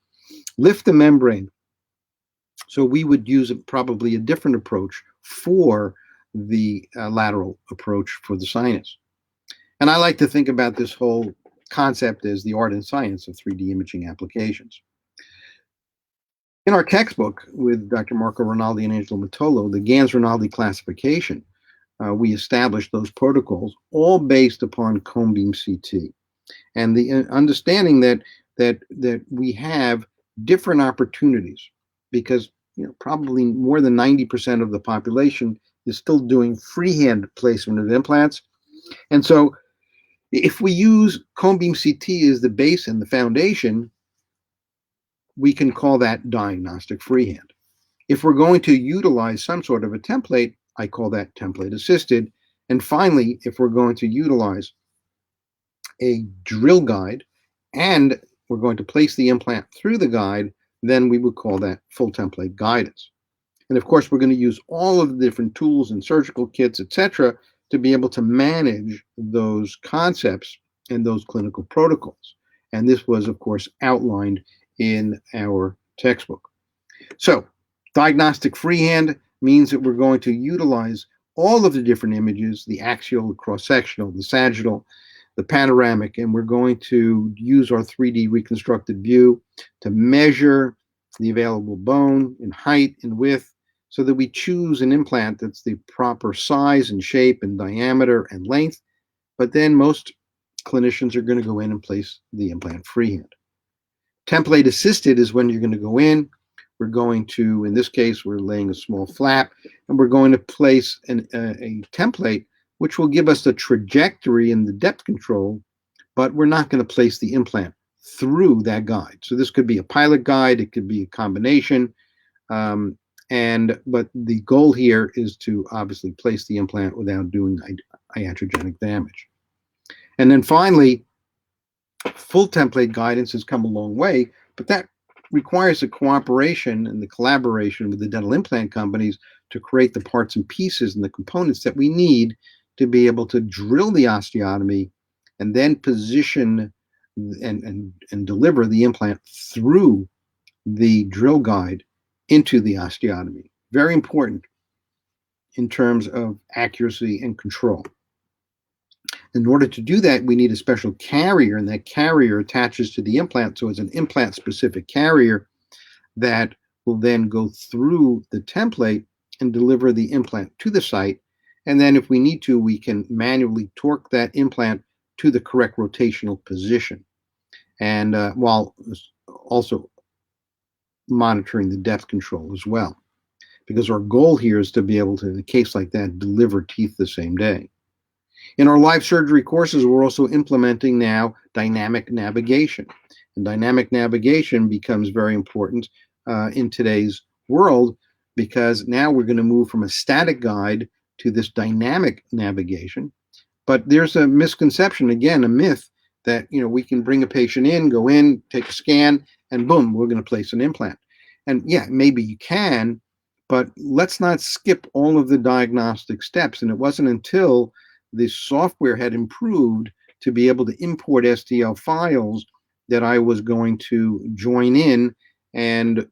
lift the membrane. So we would use probably a different approach for the lateral approach for the sinus. And I like to think about this whole concept as the art and science of 3D imaging applications. In our textbook with Dr. Marco Rinaldi and Angelo Matolo, the Ganz-Rinaldi classification, we established those protocols all based upon cone beam CT. And the understanding that we have different opportunities because probably more than 90% of the population is still doing freehand placement of implants. And so if we use cone beam CT as the base and the foundation, we can call that diagnostic freehand. If we're going to utilize some sort of a template, I call that template assisted. And finally, if we're going to utilize a drill guide and we're going to place the implant through the guide, then we would call that full template guidance. And of course, we're going to use all of the different tools and surgical kits, etc., to be able to manage those concepts and those clinical protocols. And this was, of course, outlined in our textbook. So diagnostic freehand means that we're going to utilize all of the different images, the axial, the cross-sectional, the sagittal, the panoramic, and we're going to use our 3D reconstructed view to measure the available bone in height and width so that we choose an implant that's the proper size and shape and diameter and length. But then most clinicians are going to go in and place the implant freehand. Template assisted is when you're going to go in. We're going to, in this case, we're laying a small flap, and we're going to place a template which will give us the trajectory and the depth control, but we're not going to place the implant through that guide. So this could be a pilot guide, it could be a combination, But the goal here is to obviously place the implant without doing iatrogenic damage. And then finally, full template guidance has come a long way, but that requires the cooperation and the collaboration with the dental implant companies to create the parts and pieces and the components that we need to be able to drill the osteotomy and then position and deliver the implant through the drill guide into the osteotomy. Very important in terms of accuracy and control. In order to do that, we need a special carrier, and that carrier attaches to the implant. So it's an implant-specific carrier that will then go through the template and deliver the implant to the site. And then if we need to, we can manually torque that implant to the correct rotational position, and while also monitoring the depth control as well. Because our goal here is to be able to, in a case like that, deliver teeth the same day. In our live surgery courses, we're also implementing now dynamic navigation. And dynamic navigation becomes very important in today's world, because now we're going to move from a static guide to this dynamic navigation. But there's a misconception, again, a myth, that we can bring a patient in, go in, take a scan, and boom, we're going to place an implant. And yeah, maybe you can, but let's not skip all of the diagnostic steps. And it wasn't until the software had improved to be able to import STL files that I was going to join in and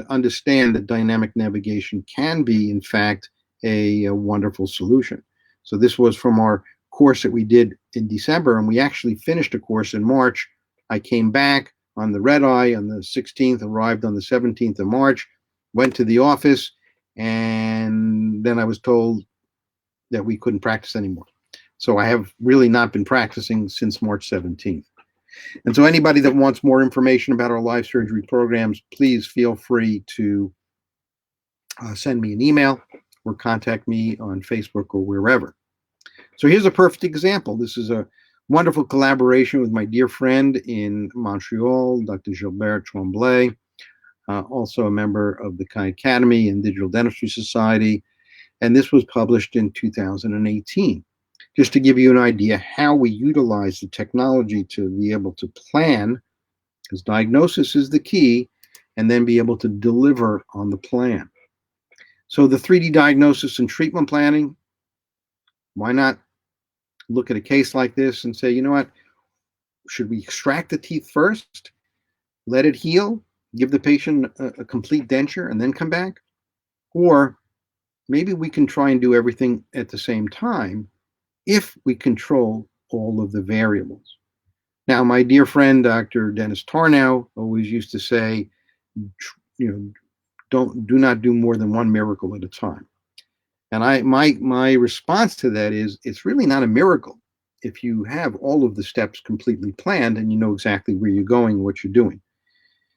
understand that dynamic navigation can be, in fact, a wonderful solution. So this was from our course that we did in December, and we actually finished a course in March. I came back on the red eye on the 16th, arrived on the 17th of March, went to the office, and then I was told that we couldn't practice anymore. So I have really not been practicing since March 17th. And so anybody that wants more information about our live surgery programs, please feel free to send me an email or contact me on Facebook or wherever. So here's a perfect example. This is a wonderful collaboration with my dear friend in Montreal, Dr. Gilbert Tremblay, also a member of the Khan Academy and Digital Dentistry Society. And this was published in 2018. Just to give you an idea how we utilize the technology to be able to plan, because diagnosis is the key, and then be able to deliver on the plan. So the 3D diagnosis and treatment planning, why not look at a case like this and say, you know what, should we extract the teeth first, let it heal, give the patient a complete denture, and then come back? Or maybe we can try and do everything at the same time if we control all of the variables. Now, my dear friend, Dr. Dennis Tarnow, always used to say, do not do more than one miracle at a time. And my response to that is, it's really not a miracle if you have all of the steps completely planned and you know exactly where you're going, what you're doing.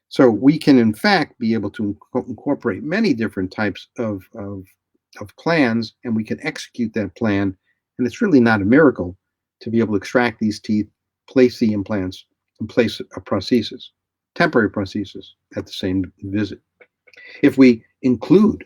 So we can, in fact, be able to incorporate many different types of plans, and we can execute that plan. And it's really not a miracle to be able to extract these teeth, place the implants, and place a prosthesis, temporary prosthesis, at the same visit. If we include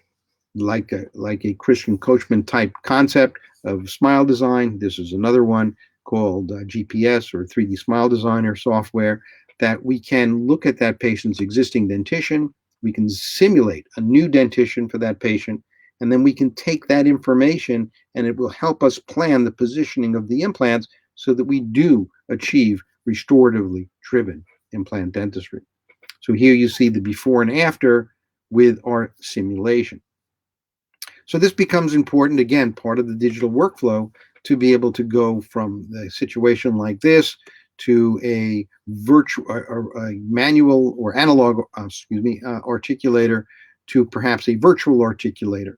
like a Christian Coachman type concept of smile design, this is another one called GPS or 3D Smile Designer software, that we can look at that patient's existing dentition, we can simulate a new dentition for that patient, and then we can take that information and it will help us plan the positioning of the implants so that we do achieve restoratively driven implant dentistry. So here you see the before and after with our simulation. So this becomes important, again, part of the digital workflow, to be able to go from a situation like this to a virtual, a manual or analog, articulator, to perhaps a virtual articulator.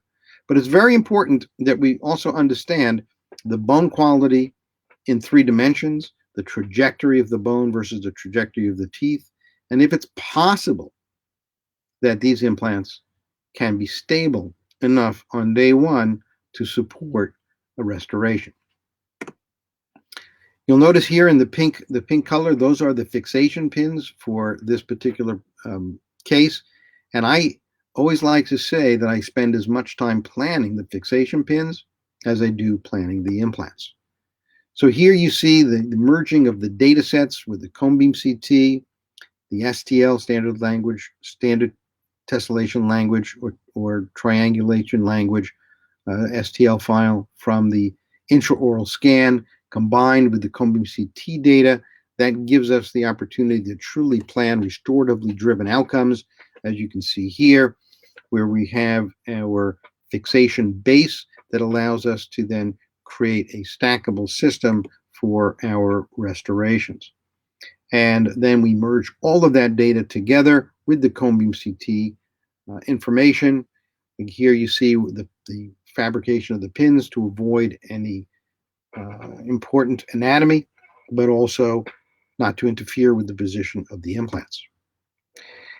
But it's very important that we also understand the bone quality in 3 dimensions, the trajectory of the bone versus the trajectory of the teeth, and if it's possible that these implants can be stable enough on day one to support a restoration. You'll notice here in the pink color, those are the fixation pins for this particular case. And I always like to say that I spend as much time planning the fixation pins as I do planning the implants. So here you see the merging of the data sets with the cone beam CT, the STL standard tessellation language, or triangulation language, STL file from the intraoral scan combined with the cone beam CT data. That gives us the opportunity to truly plan restoratively driven outcomes, as you can see here, where we have our fixation base that allows us to then create a stackable system for our restorations. And then we merge all of that data together with the cone beam CT information. And here you see the fabrication of the pins to avoid any important anatomy, but also not to interfere with the position of the implants.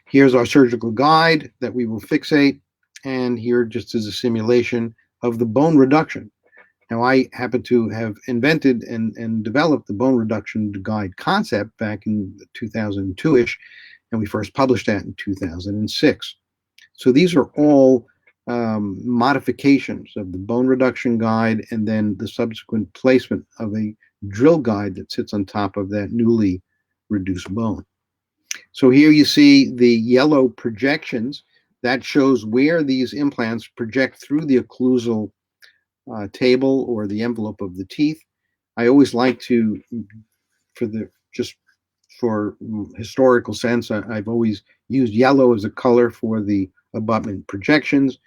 Here's our surgical guide that we will fixate, and here just is a simulation of the bone reduction. Now, I happen to have invented and developed the bone reduction guide concept back in 2002-ish, and we first published that in 2006. So these are all modifications of the bone reduction guide and then the subsequent placement of a drill guide that sits on top of that newly reduced bone. So here you see the yellow projections. That shows where these implants project through the occlusal table or the envelope of the teeth. I always like to, for historical sense, I've always used yellow as a color for the abutment projections.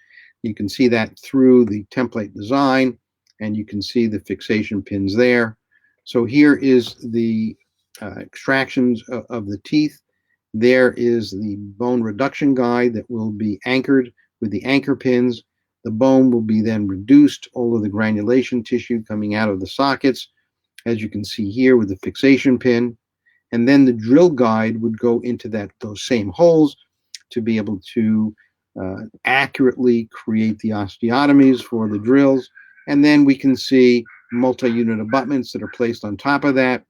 You can see that through the template design, and you can see the fixation pins there. So here is the extractions of the teeth. There is the bone reduction guide that will be anchored with the anchor pins. The bone will be then reduced, all of the granulation tissue coming out of the sockets, as you can see here with the fixation pin. And then the drill guide would go into those same holes to be able to accurately create the osteotomies for the drills. And then we can see multi-unit abutments that are placed on top of that.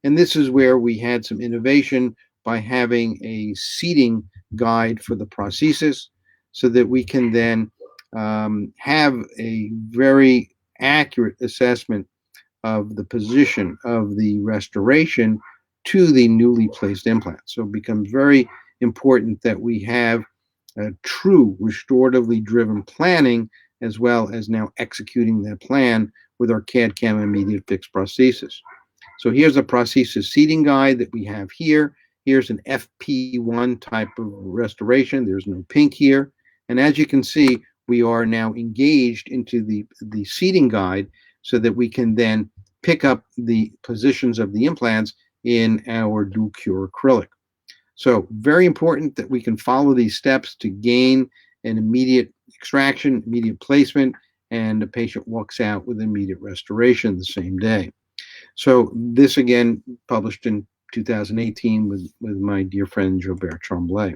And this is where we had some innovation by having a seating guide for the prosthesis, so that we can then have a very accurate assessment of the position of the restoration to the newly placed implant. So it becomes very important that we have a true restoratively driven planning, as well as now executing that plan with our CAD/CAM immediate fixed prosthesis. So here's a prosthesis seating guide that we have here. Here's an FP1 type of restoration. There's no pink here. And as you can see, we are now engaged into the seating guide so that we can then pick up the positions of the implants in our dual cure acrylic. So very important that we can follow these steps to gain an immediate extraction, immediate placement, and the patient walks out with immediate restoration the same day. So this again published in 2018 with my dear friend Gilbert Tremblay.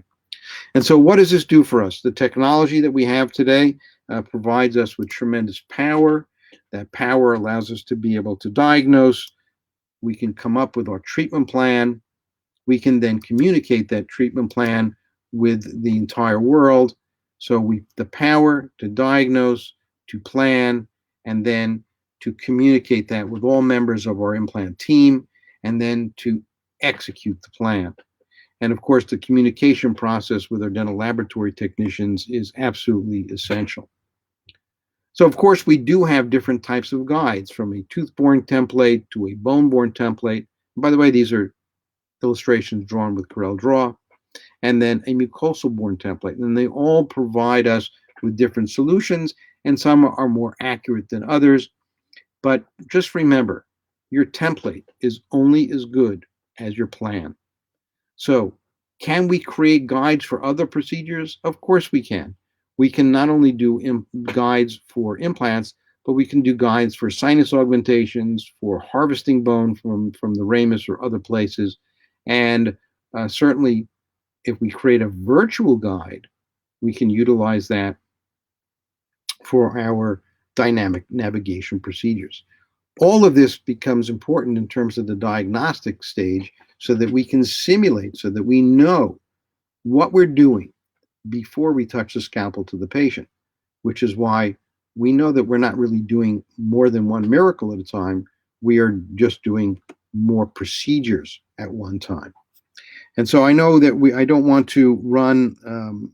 And so what does this do for us? The technology that we have today provides us with tremendous power. That power allows us to be able to diagnose. We can come up with our treatment plan. We can then communicate that treatment plan with the entire world. So the power to diagnose, to plan, and then to communicate that with all members of our implant team, and then to execute the plan. And of course, the communication process with our dental laboratory technicians is absolutely essential. So of course, we do have different types of guides, from a tooth-borne template to a bone-borne template. And by the way, these are illustrations drawn with Corel Draw, and then a mucosal-borne template. And they all provide us with different solutions, and some are more accurate than others. But just remember, your template is only as good as your plan. So can we create guides for other procedures? Of course we can. We can not only do guides for implants, but we can do guides for sinus augmentations, for harvesting bone from the ramus or other places. And certainly, if we create a virtual guide, we can utilize that for our dynamic navigation procedures. All of this becomes important in terms of the diagnostic stage, so that we can simulate, so that we know what we're doing before we touch the scalpel to the patient, which is why we know that we're not really doing more than one miracle at a time. We are just doing more procedures at one time. And so I know that I don't want to run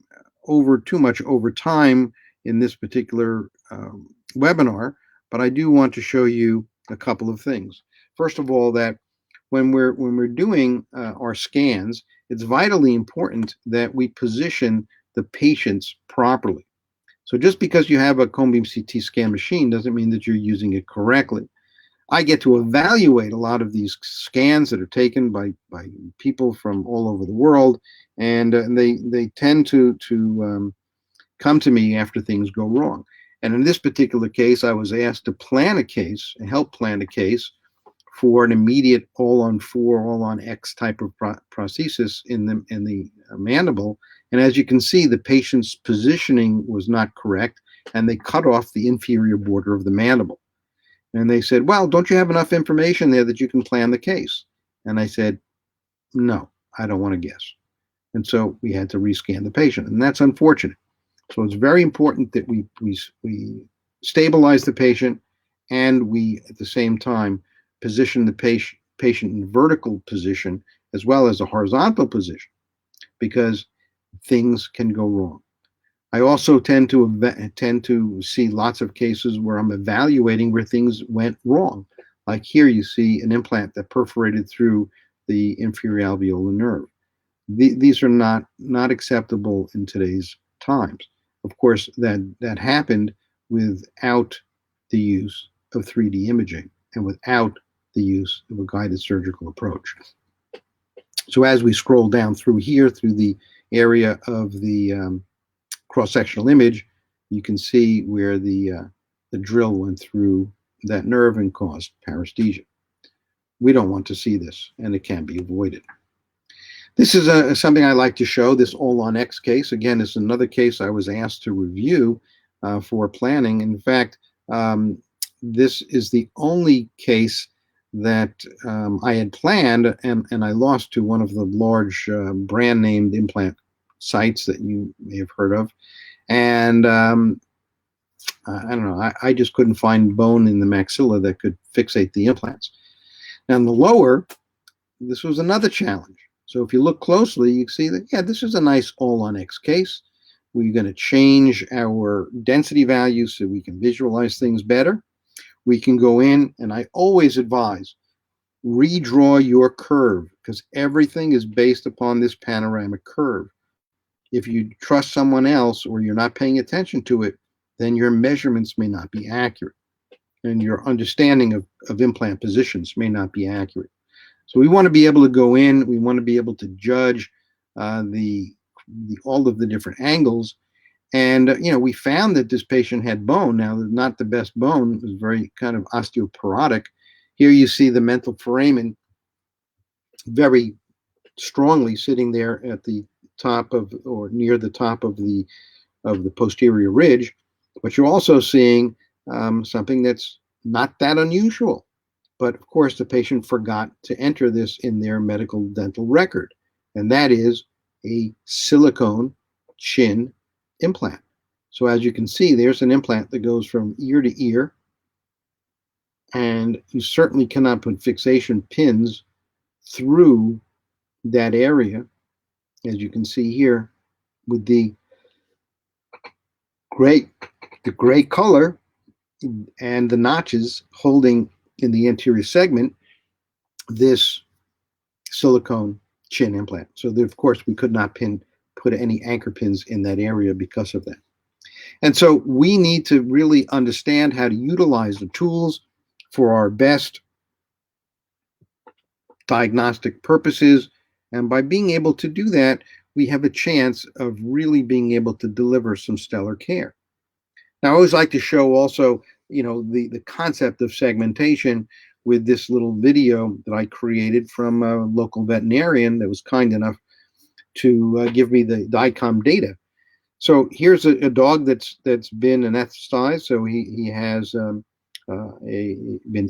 over too much over time in this particular webinar, but I do want to show you a couple of things. First of all, that when we're doing our scans, it's vitally important that we position the patients properly. So just because you have a cone beam CT scan machine doesn't mean that you're using it correctly. I get to evaluate a lot of these scans that are taken by people from all over the world, and they tend to come to me after things go wrong. And in this particular case, I was asked to plan a case, help plan a case for an immediate all-on-4, all-on-X type of prosthesis in the mandible. And as you can see, the patient's positioning was not correct, and they cut off the inferior border of the mandible. And they said, well, don't you have enough information there that you can plan the case? And I said, no, I don't want to guess. And so we had to rescan the patient, and that's unfortunate. So it's very important that we stabilize the patient, and we, at the same time, position the patient in vertical position as well as a horizontal position, because things can go wrong. I also tend to see lots of cases where I'm evaluating where things went wrong. Like here, you see an implant that perforated through the inferior alveolar nerve. These are not acceptable in today's times. Of course, that happened without the use of 3D imaging and without the use of a guided surgical approach. So as we scroll down through here, through the area of the cross-sectional image, you can see where the drill went through that nerve and caused paresthesia. We don't want to see this, and it can be avoided. This is something I like to show, this all-on-X case. Again, it's another case I was asked to review for planning. In fact, this is the only case that I had planned, and I lost to one of the large brand-named implant sites that you may have heard of. And I don't know, I just couldn't find bone in the maxilla that could fixate the implants. Now, in the lower, this was another challenge. So if you look closely, you see that, yeah, this is a nice all-on-X case. We're going to change our density values so we can visualize things better. We can go in, and I always advise, redraw your curve, because everything is based upon this panoramic curve. If you trust someone else or you're not paying attention to it, then your measurements may not be accurate, and your understanding of implant positions may not be accurate. So we want to be able to go in, we want to be able to judge all of the different angles. And, we found that this patient had bone. Now, not the best bone, it was very kind of osteoporotic. Here you see the mental foramen very strongly sitting there at the top of, or near the top of the posterior ridge. But you're also seeing something that's not that unusual. But of course, the patient forgot to enter this in their medical dental record, and that is a silicone chin implant. So as you can see, there's an implant that goes from ear to ear, and you certainly cannot put fixation pins through that area, as you can see here, with the gray color and the notches holding in the anterior segment this silicone chin implant. So of course, we could not put any anchor pins in that area because of that. And so we need to really understand how to utilize the tools for our best diagnostic purposes. And by being able to do that, we have a chance of really being able to deliver some stellar care. Now, I always like to show also, the concept of segmentation with this little video that I created from a local veterinarian that was kind enough to give me the DICOM data. So here's a dog that's been anesthetized. So he has been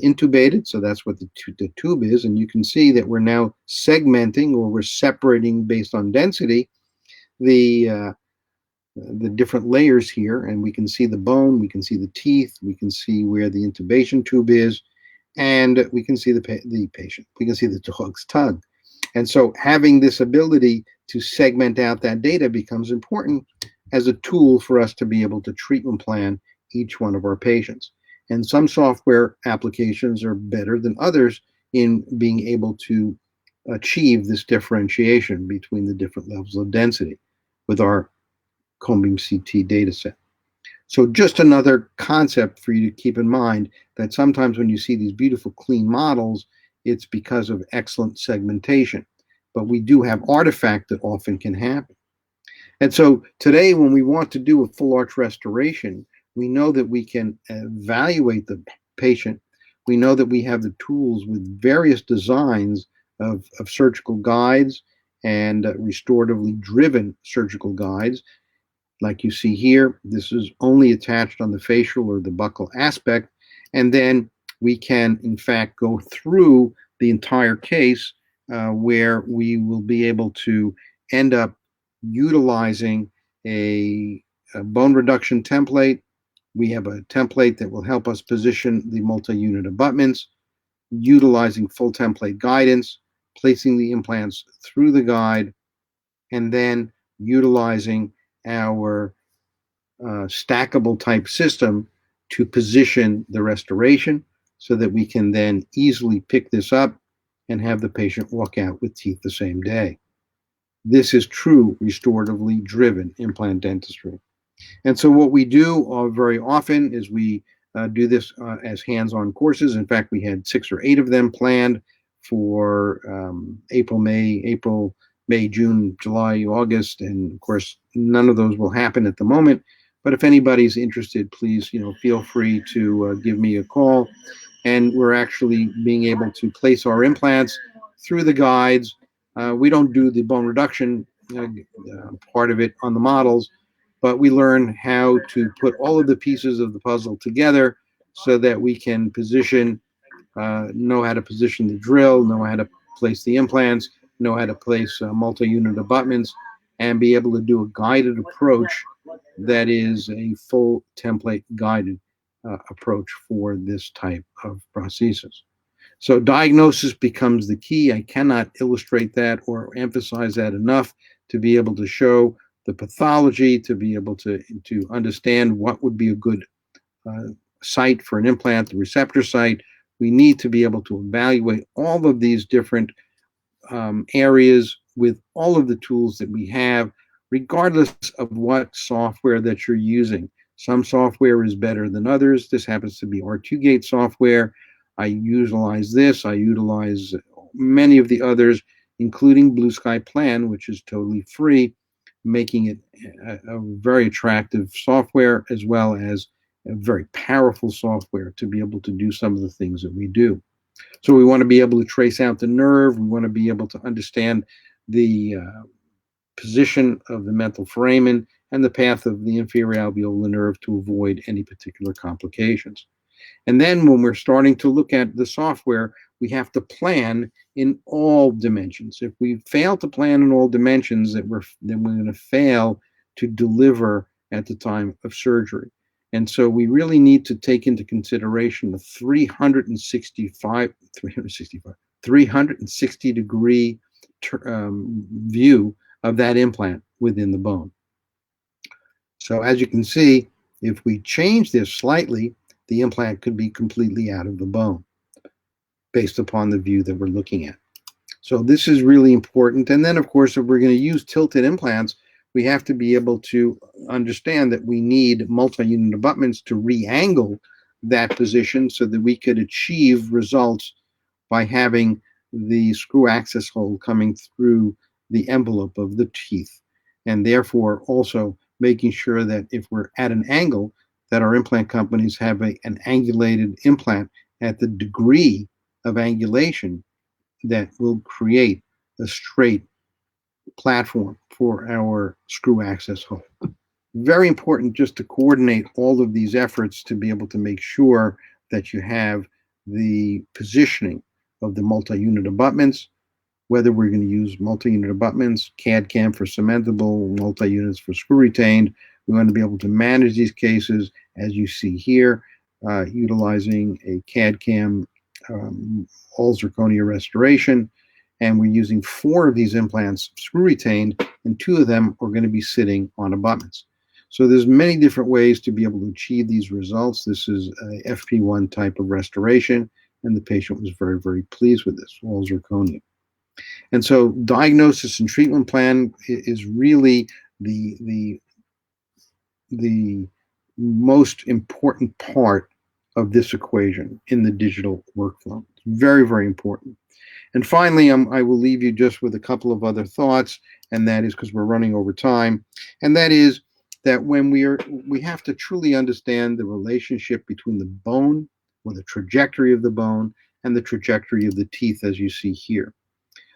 intubated. So that's what the tube is. And you can see that we're now segmenting, or we're separating based on density, the the different layers here, and we can see the bone, we can see the teeth, we can see where the intubation tube is, and we can see the patient. We can see the dog's tongue. And so having this ability to segment out that data becomes important as a tool for us to be able to treatment plan each one of our patients. And some software applications are better than others in being able to achieve this differentiation between the different levels of density with our cone beam CT data set. So just another concept for you to keep in mind, that sometimes when you see these beautiful clean models, it's because of excellent segmentation. But we do have artifact that often can happen. And so today, when we want to do a full arch restoration, we know that we can evaluate the patient. We know that we have the tools with various designs of surgical guides and restoratively driven surgical guides. Like you see here, this is only attached on the facial or the buccal aspect. And then we can, in fact, go through the entire case where we will be able to end up utilizing a bone reduction template. We have a template that will help us position the multi-unit abutments, utilizing full template guidance, placing the implants through the guide, and then utilizing our stackable type system to position the restoration so that we can then easily pick this up and have the patient walk out with teeth the same day. This is true restoratively driven implant dentistry. And so what we do very often is we do this as hands-on courses. In fact, we had 6 or 8 of them planned for April, May, June, July, August, and of course, none of those will happen at the moment. But if anybody's interested, please, feel free to give me a call. And we're actually being able to place our implants through the guides. We don't do the bone reduction part of it on the models, but we learn how to put all of the pieces of the puzzle together so that we can know how to position the drill, know how to place the implants, know how to place multi-unit abutments, and be able to do a guided approach that is a full template guided approach for this type of prosthesis. So diagnosis becomes the key. I cannot illustrate that or emphasize that enough to be able to show the pathology, to be able to understand what would be a good site for an implant, the receptor site. We need to be able to evaluate all of these different areas with all of the tools that we have, regardless of what software that you're using. Some software is better than others. This happens to be R2Gate software. I utilize this. I utilize many of the others, including Blue Sky Plan, which is totally free, making it a very attractive software, as well as a very powerful software to be able to do some of the things that we do. So we want to be able to trace out the nerve. We want to be able to understand the position of the mental foramen and the path of the inferior alveolar nerve to avoid any particular complications. And then when we're starting to look at the software, we have to plan in all dimensions. If we fail to plan in all dimensions, then we're going to fail to deliver at the time of surgery. And so we really need to take into consideration the 360 degree view of that implant within the bone. So as you can see, if we change this slightly, the implant could be completely out of the bone based upon the view that we're looking at. So this is really important. And then, of course, if we're going to use tilted implants, we have to be able to understand that we need multi-unit abutments to re-angle that position so that we could achieve results by having the screw access hole coming through the envelope of the teeth, and therefore also making sure that if we're at an angle, that our implant companies have an angulated implant at the degree of angulation that will create a straight platform for our screw access hole. Very important just to coordinate all of these efforts to be able to make sure that you have the positioning of the multi-unit abutments whether we're going to use multi-unit abutments, CAD-CAM for cementable, multi-units for screw-retained. We want to be able to manage these cases, as you see here, utilizing a CAD-CAM all zirconia restoration. And we're using 4 of these implants screw-retained, and 2 of them are going to be sitting on abutments. So there's many different ways to be able to achieve these results. This is a FP1 type of restoration, and the patient was very, very pleased with this, all zirconia. And so diagnosis and treatment plan is really the most important part of this equation in the digital workflow. It's very, very important. And finally, I will leave you just with a couple of other thoughts, and that is, because we're running over time, and that is that when we have to truly understand the relationship between the bone, or the trajectory of the bone, and the trajectory of the teeth, as you see here.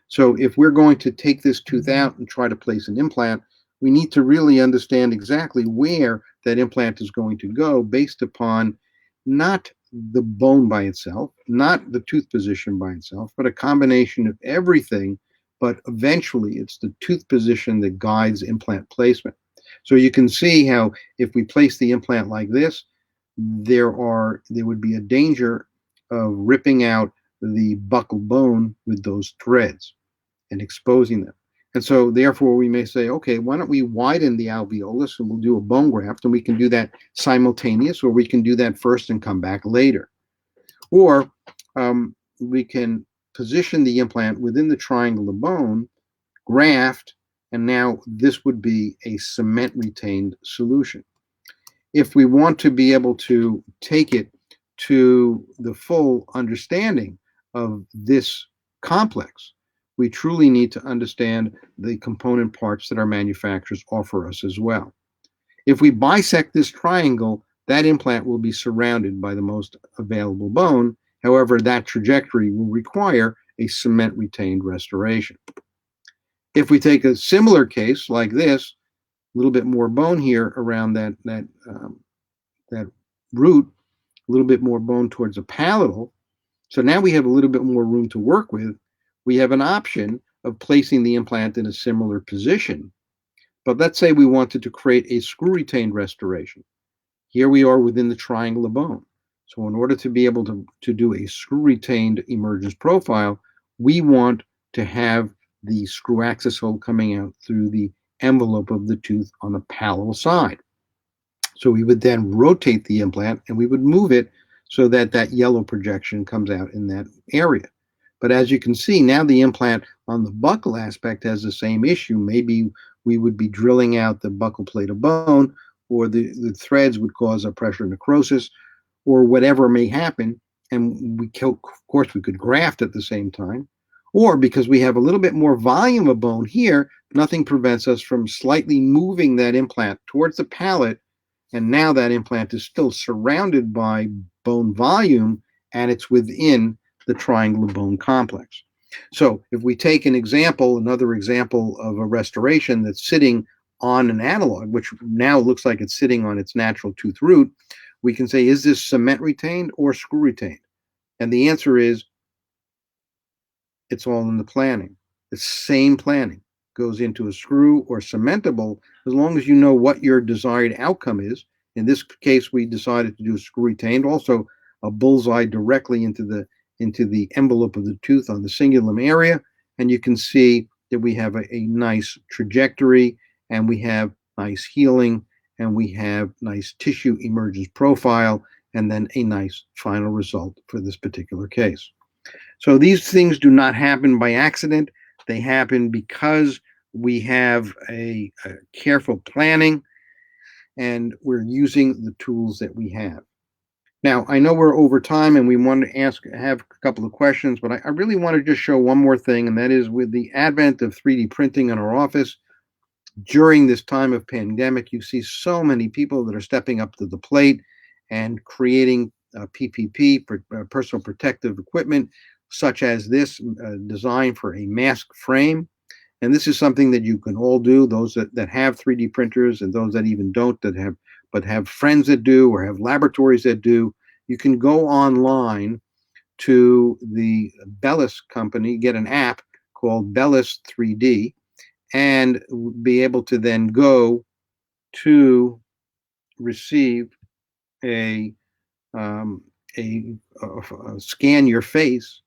So if we're going to take this tooth out and try to place an implant, we need to really understand exactly where that implant is going to go based upon not the bone by itself, not the tooth position by itself, but a combination of everything. But eventually it's the tooth position that guides implant placement. So you can see how if we place the implant like this, there would be a danger of ripping out the buccal bone with those threads and exposing them. And so therefore we may say, okay, why don't we widen the alveolus and we'll do a bone graft, and we can do that simultaneous, or we can do that first and come back later. Or we can position the implant within the triangle of bone, graft, and now this would be a cement retained solution. If we want to be able to take it to the full understanding of this complex, we truly need to understand the component parts that our manufacturers offer us as well. If we bisect this triangle, that implant will be surrounded by the most available bone. However, that trajectory will require a cement retained restoration. If we take a similar case like this, a little bit more bone here around that root, a little bit more bone towards the palatal. So now we have a little bit more room to work with. We have an option of placing the implant in a similar position. But let's say we wanted to create a screw retained restoration. Here we are within the triangle of bone. So in order to be able to do a screw retained emergence profile, we want to have the screw access hole coming out through the envelope of the tooth on the palatal side. So we would then rotate the implant and we would move it so that that yellow projection comes out in that area. But as you can see, now the implant on the buccal aspect has the same issue. Maybe we would be drilling out the buccal plate of bone, or the threads would cause a pressure necrosis, or whatever may happen. And of course, we could graft at the same time. Or because we have a little bit more volume of bone here, nothing prevents us from slightly moving that implant towards the palate. And now that implant is still surrounded by bone volume, and it's within the triangle of bone complex. So if we take another example of a restoration that's sitting on an analog, which now looks like it's sitting on its natural tooth root, we can say, is this cement retained or screw retained? And the answer is, it's all in the planning. The same planning goes into a screw or cementable, as long as you know what your desired outcome is. In this case, we decided to do a screw retained, also a bullseye directly into the envelope of the tooth on the cingulum area. And you can see that we have a nice trajectory, and we have nice healing, and we have nice tissue emergence profile, and then a nice final result for this particular case. So these things do not happen by accident. They happen because we have a careful planning, and we're using the tools that we have. Now, I know we're over time and we want to have a couple of questions, but I really want to just show one more thing, and that is, with the advent of 3D printing in our office, during this time of pandemic, you see so many people that are stepping up to the plate and creating PPP, personal protective equipment, such as this, designed for a mask frame. And this is something that you can all do, those that have 3D printers and those that even don't, but have friends that do, or have laboratories that do. You can go online to the Bellis company, get an app called Bellis 3D and be able to then go to receive a, um, scan your face.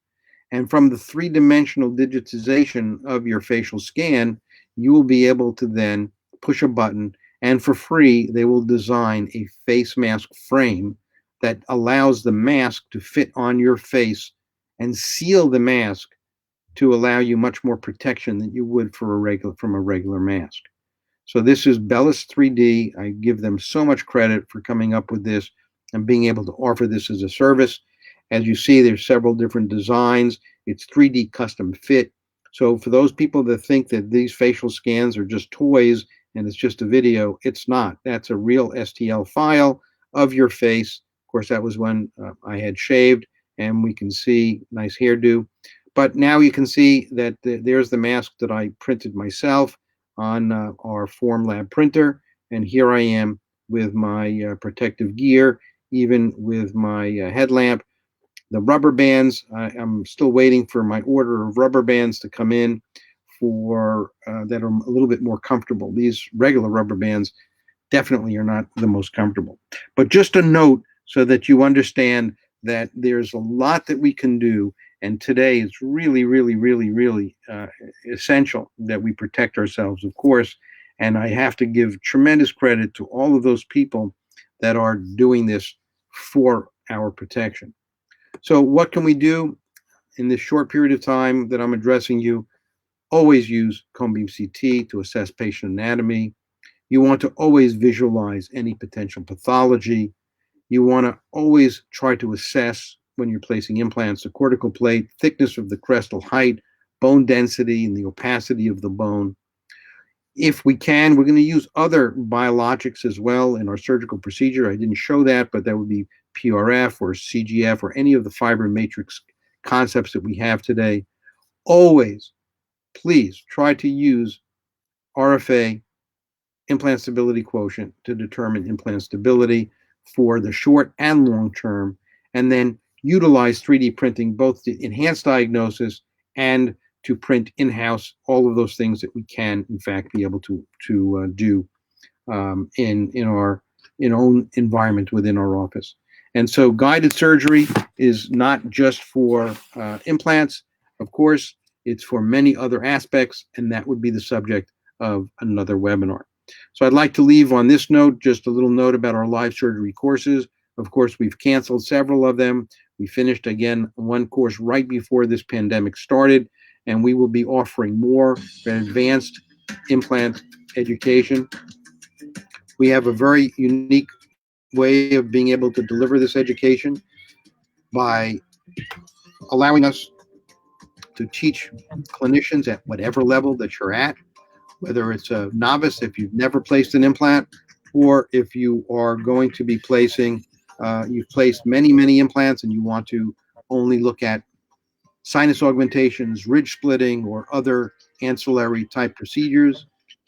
And from the three-dimensional digitization of your facial scan, you will be able to then push a button, and for free, they will design a face mask frame that allows the mask to fit on your face and seal the mask to allow you much more protection than you would from a regular mask. So this is Bellis 3D. I give them so much credit for coming up with this and being able to offer this as a service. As you see, there's several different designs. It's 3D custom fit. So for those people that think that these facial scans are just toys and it's just a video, it's not. That's a real STL file of your face. Of course, that was when I had shaved, and we can see nice hairdo. But now you can see that there's the mask that I printed myself on our Formlab printer, and here I am with my protective gear, even with my headlamp. The rubber bands, I'm still waiting for my order of rubber bands to come in for that are a little bit more comfortable. These regular rubber bands definitely are not the most comfortable. But just a note so that you understand that there's a lot that we can do. And today it's really, really, really, really essential that we protect ourselves, of course. And I have to give tremendous credit to all of those people that are doing this for our protection. So what can we do in this short period of time that I'm addressing you? Always use cone beam CT to assess patient anatomy. You want to always visualize any potential pathology. You want to always try to assess, when you're placing implants, the cortical plate, thickness of the crestal height, bone density, and the opacity of the bone. If we can, we're going to use other biologics as well in our surgical procedure. I didn't show that, but that would be PRF or CGF or any of the fiber matrix concepts that we have today. Always, please try to use RFA, implant stability quotient, to determine implant stability for the short and long term, and then utilize 3D printing both to enhance diagnosis and to print in-house all of those things that we can, in fact, be able to do in our own environment within our office. And so guided surgery is not just for implants. Of course, it's for many other aspects, and that would be the subject of another webinar. So I'd like to leave on this note, just a little note about our live surgery courses. Of course, we've canceled several of them. We finished, again, one course right before this pandemic started, and we will be offering more advanced implant education. We have a very unique way of being able to deliver this education by allowing us to teach clinicians at whatever level that you're at, whether it's a novice, if you've never placed an implant, or if you are going to be placing, you've placed many, many implants and you want to only look at sinus augmentations, ridge splitting, or other ancillary type procedures.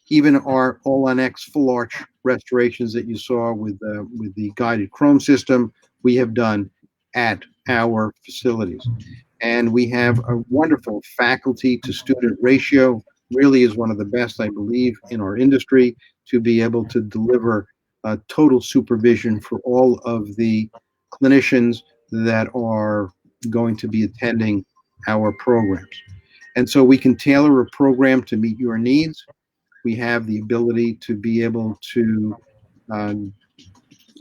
Even our all-on-X full arch restorations that you saw with the guided chrome system, we have done at our facilities. And we have a wonderful faculty to student ratio, really is one of the best, I believe, in our industry, to be able to deliver total supervision for all of the clinicians that are going to be attending our programs. And so we can tailor a program to meet your needs. We have the ability to be able to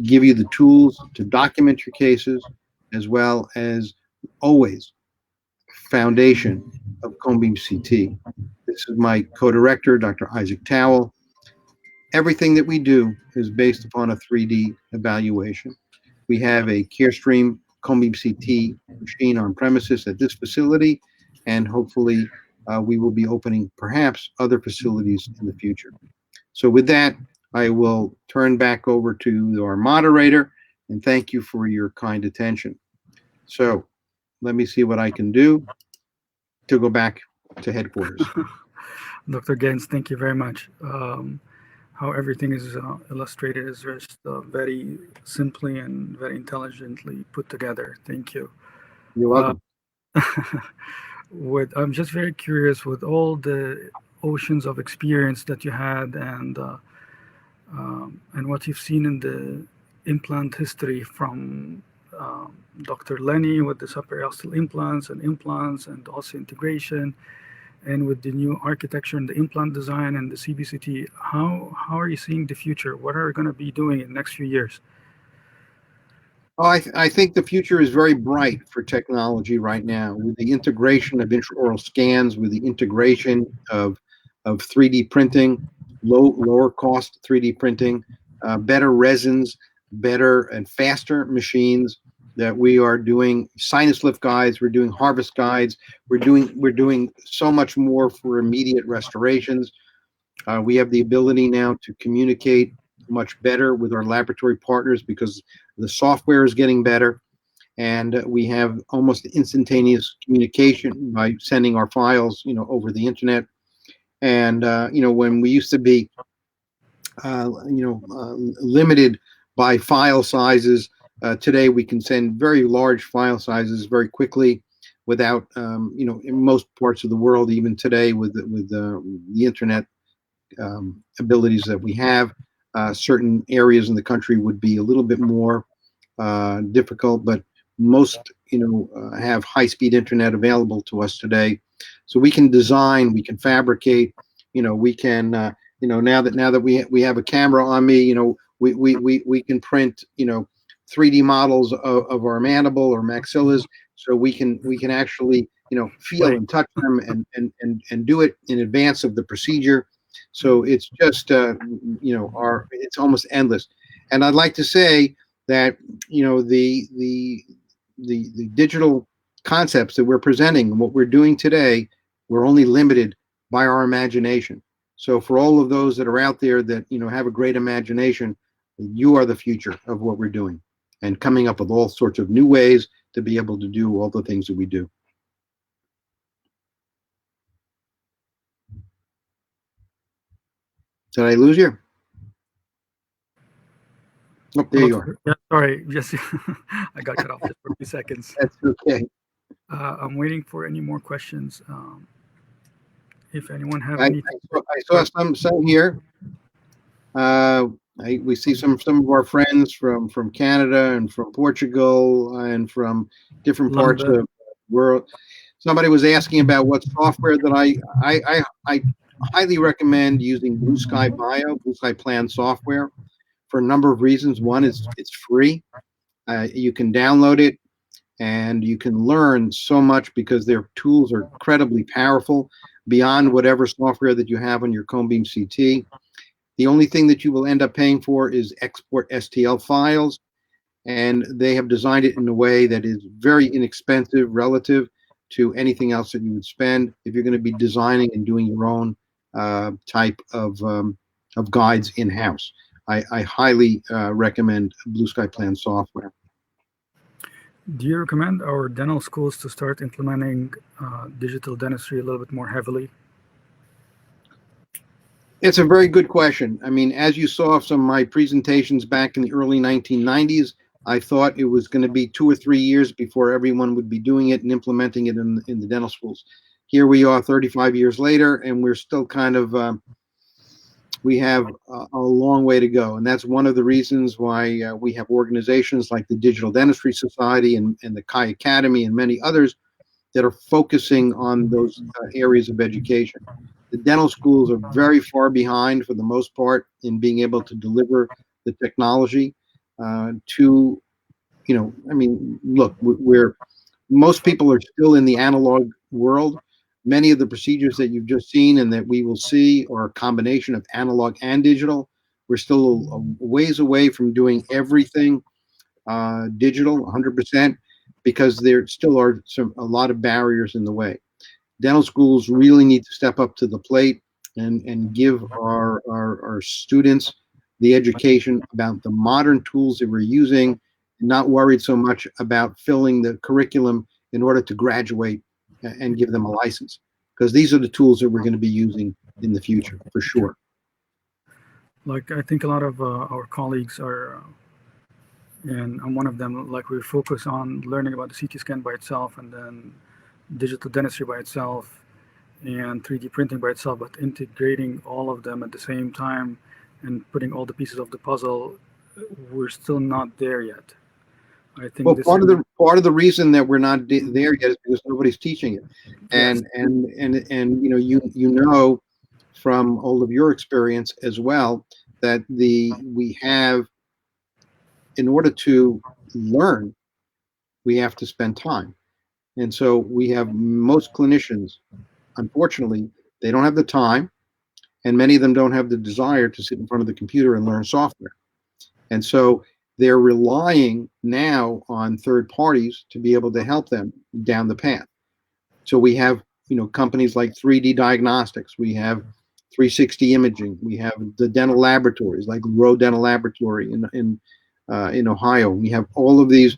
give you the tools to document your cases, as well as always foundation of cone beam CT. This is my co-director, Dr. Isaac Towell. Everything that we do is based upon a 3D evaluation. We have a CareStream cone beam CT machine on premises at this facility, and hopefully we will be opening perhaps other facilities in the future. So with that, I will turn back over to our moderator, and thank you for your kind attention. So let me see what I can do to go back to headquarters. Dr. Ganz, thank you very much. How everything is illustrated is just very simply and very intelligently put together. Thank you. You're welcome. I'm just very curious with all the oceans of experience that you had and what you've seen in the implant history from Dr. Lenny with the subperiosteal implants and also integration, and with the new architecture and the implant design and the CBCT. How are you seeing the future? What are we going to be doing in the next few years? Oh, I think the future is very bright for technology right now with the integration of intraoral scans, with the integration of 3D printing, lower cost 3D printing, better resins, better and faster machines that we are doing sinus lift guides, we're doing harvest guides, we're doing so much more for immediate restorations. We have the ability now to communicate much better with our laboratory partners because the software is getting better, and we have almost instantaneous communication by sending our files, over the internet. And when we used to be, limited by file sizes, today we can send very large file sizes very quickly without, in most parts of the world, even today with the internet abilities that we have. Certain areas in the country would be a little bit more difficult, but most, have high-speed internet available to us today. So we can design, we can fabricate, we can, now that we have a camera on me, we can print, 3D models of our mandible or maxillas, so we can actually, feel Right. and touch them and do it in advance of the procedure. So it's just, it's almost endless. And I'd like to say that, the digital concepts that we're presenting and what we're doing today, we're only limited by our imagination. So for all of those that are out there that, have a great imagination, you are the future of what we're doing and coming up with all sorts of new ways to be able to do all the things that we do. Did I lose you? Oh, there you are. Yeah, sorry, just I got cut off just for a few seconds. That's okay. I'm waiting for any more questions. If anyone have I, any, I saw some here. We see some of our friends from Canada and from Portugal and from different parts of London. the world. Somebody was asking about what software that I highly recommend using Blue Sky Bio, Blue Sky Plan software for a number of reasons. One is it's free. You can download it and you can learn so much because their tools are incredibly powerful beyond whatever software that you have on your Cone Beam CT. The only thing that you will end up paying for is export STL files, and they have designed it in a way that is very inexpensive relative to anything else that you would spend if you're going to be designing and doing your own type of guides in-house. I highly recommend Blue Sky Plan software. Do you recommend our dental schools to start implementing digital dentistry a little bit more heavily? It's a very good question. I mean, as you saw some of my presentations back in the early 1990s, I thought it was going to be 2 or 3 years before everyone would be doing it and implementing it in the dental schools. Here we are 35 years later, and we're still kind of, we have a long way to go. And that's one of the reasons why we have organizations like the Digital Dentistry Society and the Chi Academy and many others that are focusing on those areas of education. The dental schools are very far behind for the most part in being able to deliver the technology to, I mean, look, most people are still in the analog world. Many of the procedures that you've just seen and that we will see are a combination of analog and digital. We're still a ways away from doing everything digital 100% because there still are a lot of barriers in the way. Dental schools really need to step up to the plate and give our students the education about the modern tools that we're using, not worried so much about filling the curriculum in order to graduate and give them a license, because these are the tools that we're going to be using in the future for sure. Like, I think a lot of our colleagues are, and I'm one of them, like we focus on learning about the CT scan by itself and then digital dentistry by itself and 3D printing by itself, but integrating all of them at the same time and putting all the pieces of the puzzle, we're still not there yet. I think Well, part of the reason that we're not there yet is because nobody's teaching it, and yes. and you know from all of your experience as well that we have, in order to learn, we have to spend time, and so we have most clinicians, unfortunately, they don't have the time, and many of them don't have the desire to sit in front of the computer and learn software. And so they're relying now on third parties to be able to help them down the path. So we have, companies like 3D Diagnostics, we have 360 Imaging, we have the dental laboratories like Rowe Dental Laboratory in Ohio. We have all of these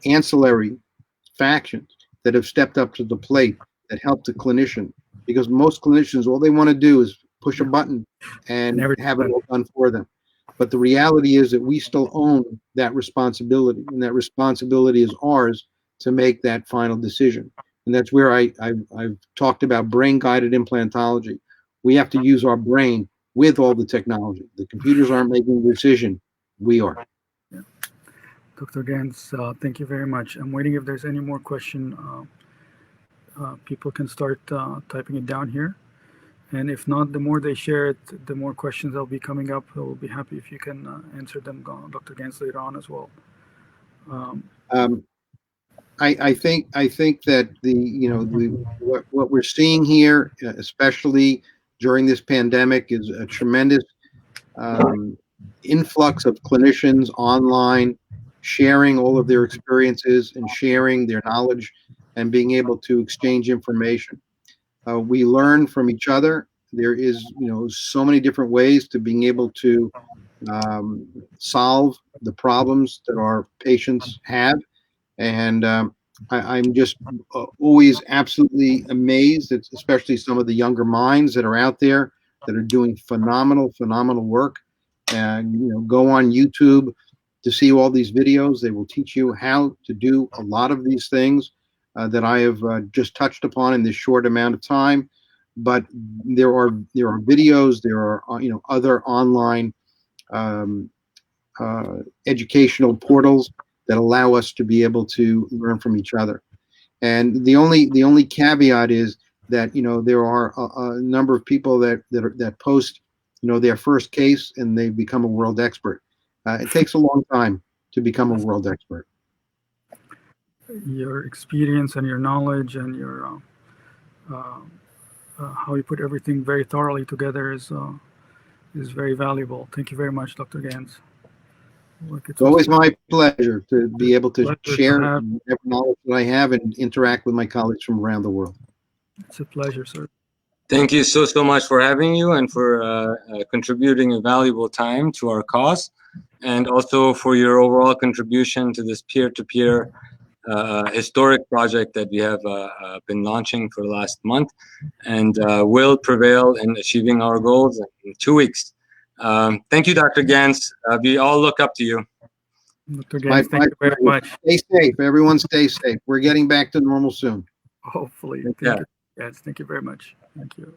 ancillary factions that have stepped up to the plate that help the clinician, because most clinicians, all they want to do is push a button and have it all done for them. But the reality is that we still own that responsibility, and that responsibility is ours to make that final decision. And that's where I've talked about brain-guided implantology. We have to use our brain with all the technology. The computers aren't making the decision. We are. Yeah. Dr. Ganz, thank you very much. I'm waiting if there's any more question. People can start typing it down here. And if not, the more they share it, the more questions that'll be coming up. I will be happy if you can answer them, Dr. Ganz, later on as well. I think that what we're seeing here, especially during this pandemic, is a tremendous influx of clinicians online, sharing all of their experiences and sharing their knowledge and being able to exchange information. We learn from each other. There is, so many different ways to being able to solve the problems that our patients have. And I'm just always absolutely amazed at especially some of the younger minds that are out there that are doing phenomenal work. And, go on YouTube to see all these videos. They will teach you how to do a lot of these things that I have just touched upon in this short amount of time. But there are videos, there are other online educational portals that allow us to be able to learn from each other. And the only caveat is that there are a number of people that post their first case and they become a world expert. It takes a long time to become a world expert. Your experience and your knowledge and your how you put everything very thoroughly together is very valuable. Thank you very much, Dr. Ganz. It's always my pleasure to be able to share whatever knowledge that I have and interact with my colleagues from around the world. It's a pleasure, sir. Thank you so much for having you and for contributing a valuable time to our cause, and also for your overall contribution to this peer-to-peer historic project that we have been launching for the last month, and will prevail in achieving our goals in 2 weeks. Thank you, Dr. Ganz. We all look up to you. Dr. Ganz, thank you very much. Stay safe. Everyone stay safe. We're getting back to normal soon. Hopefully. Thank you. Yes, thank you very much. Thank you.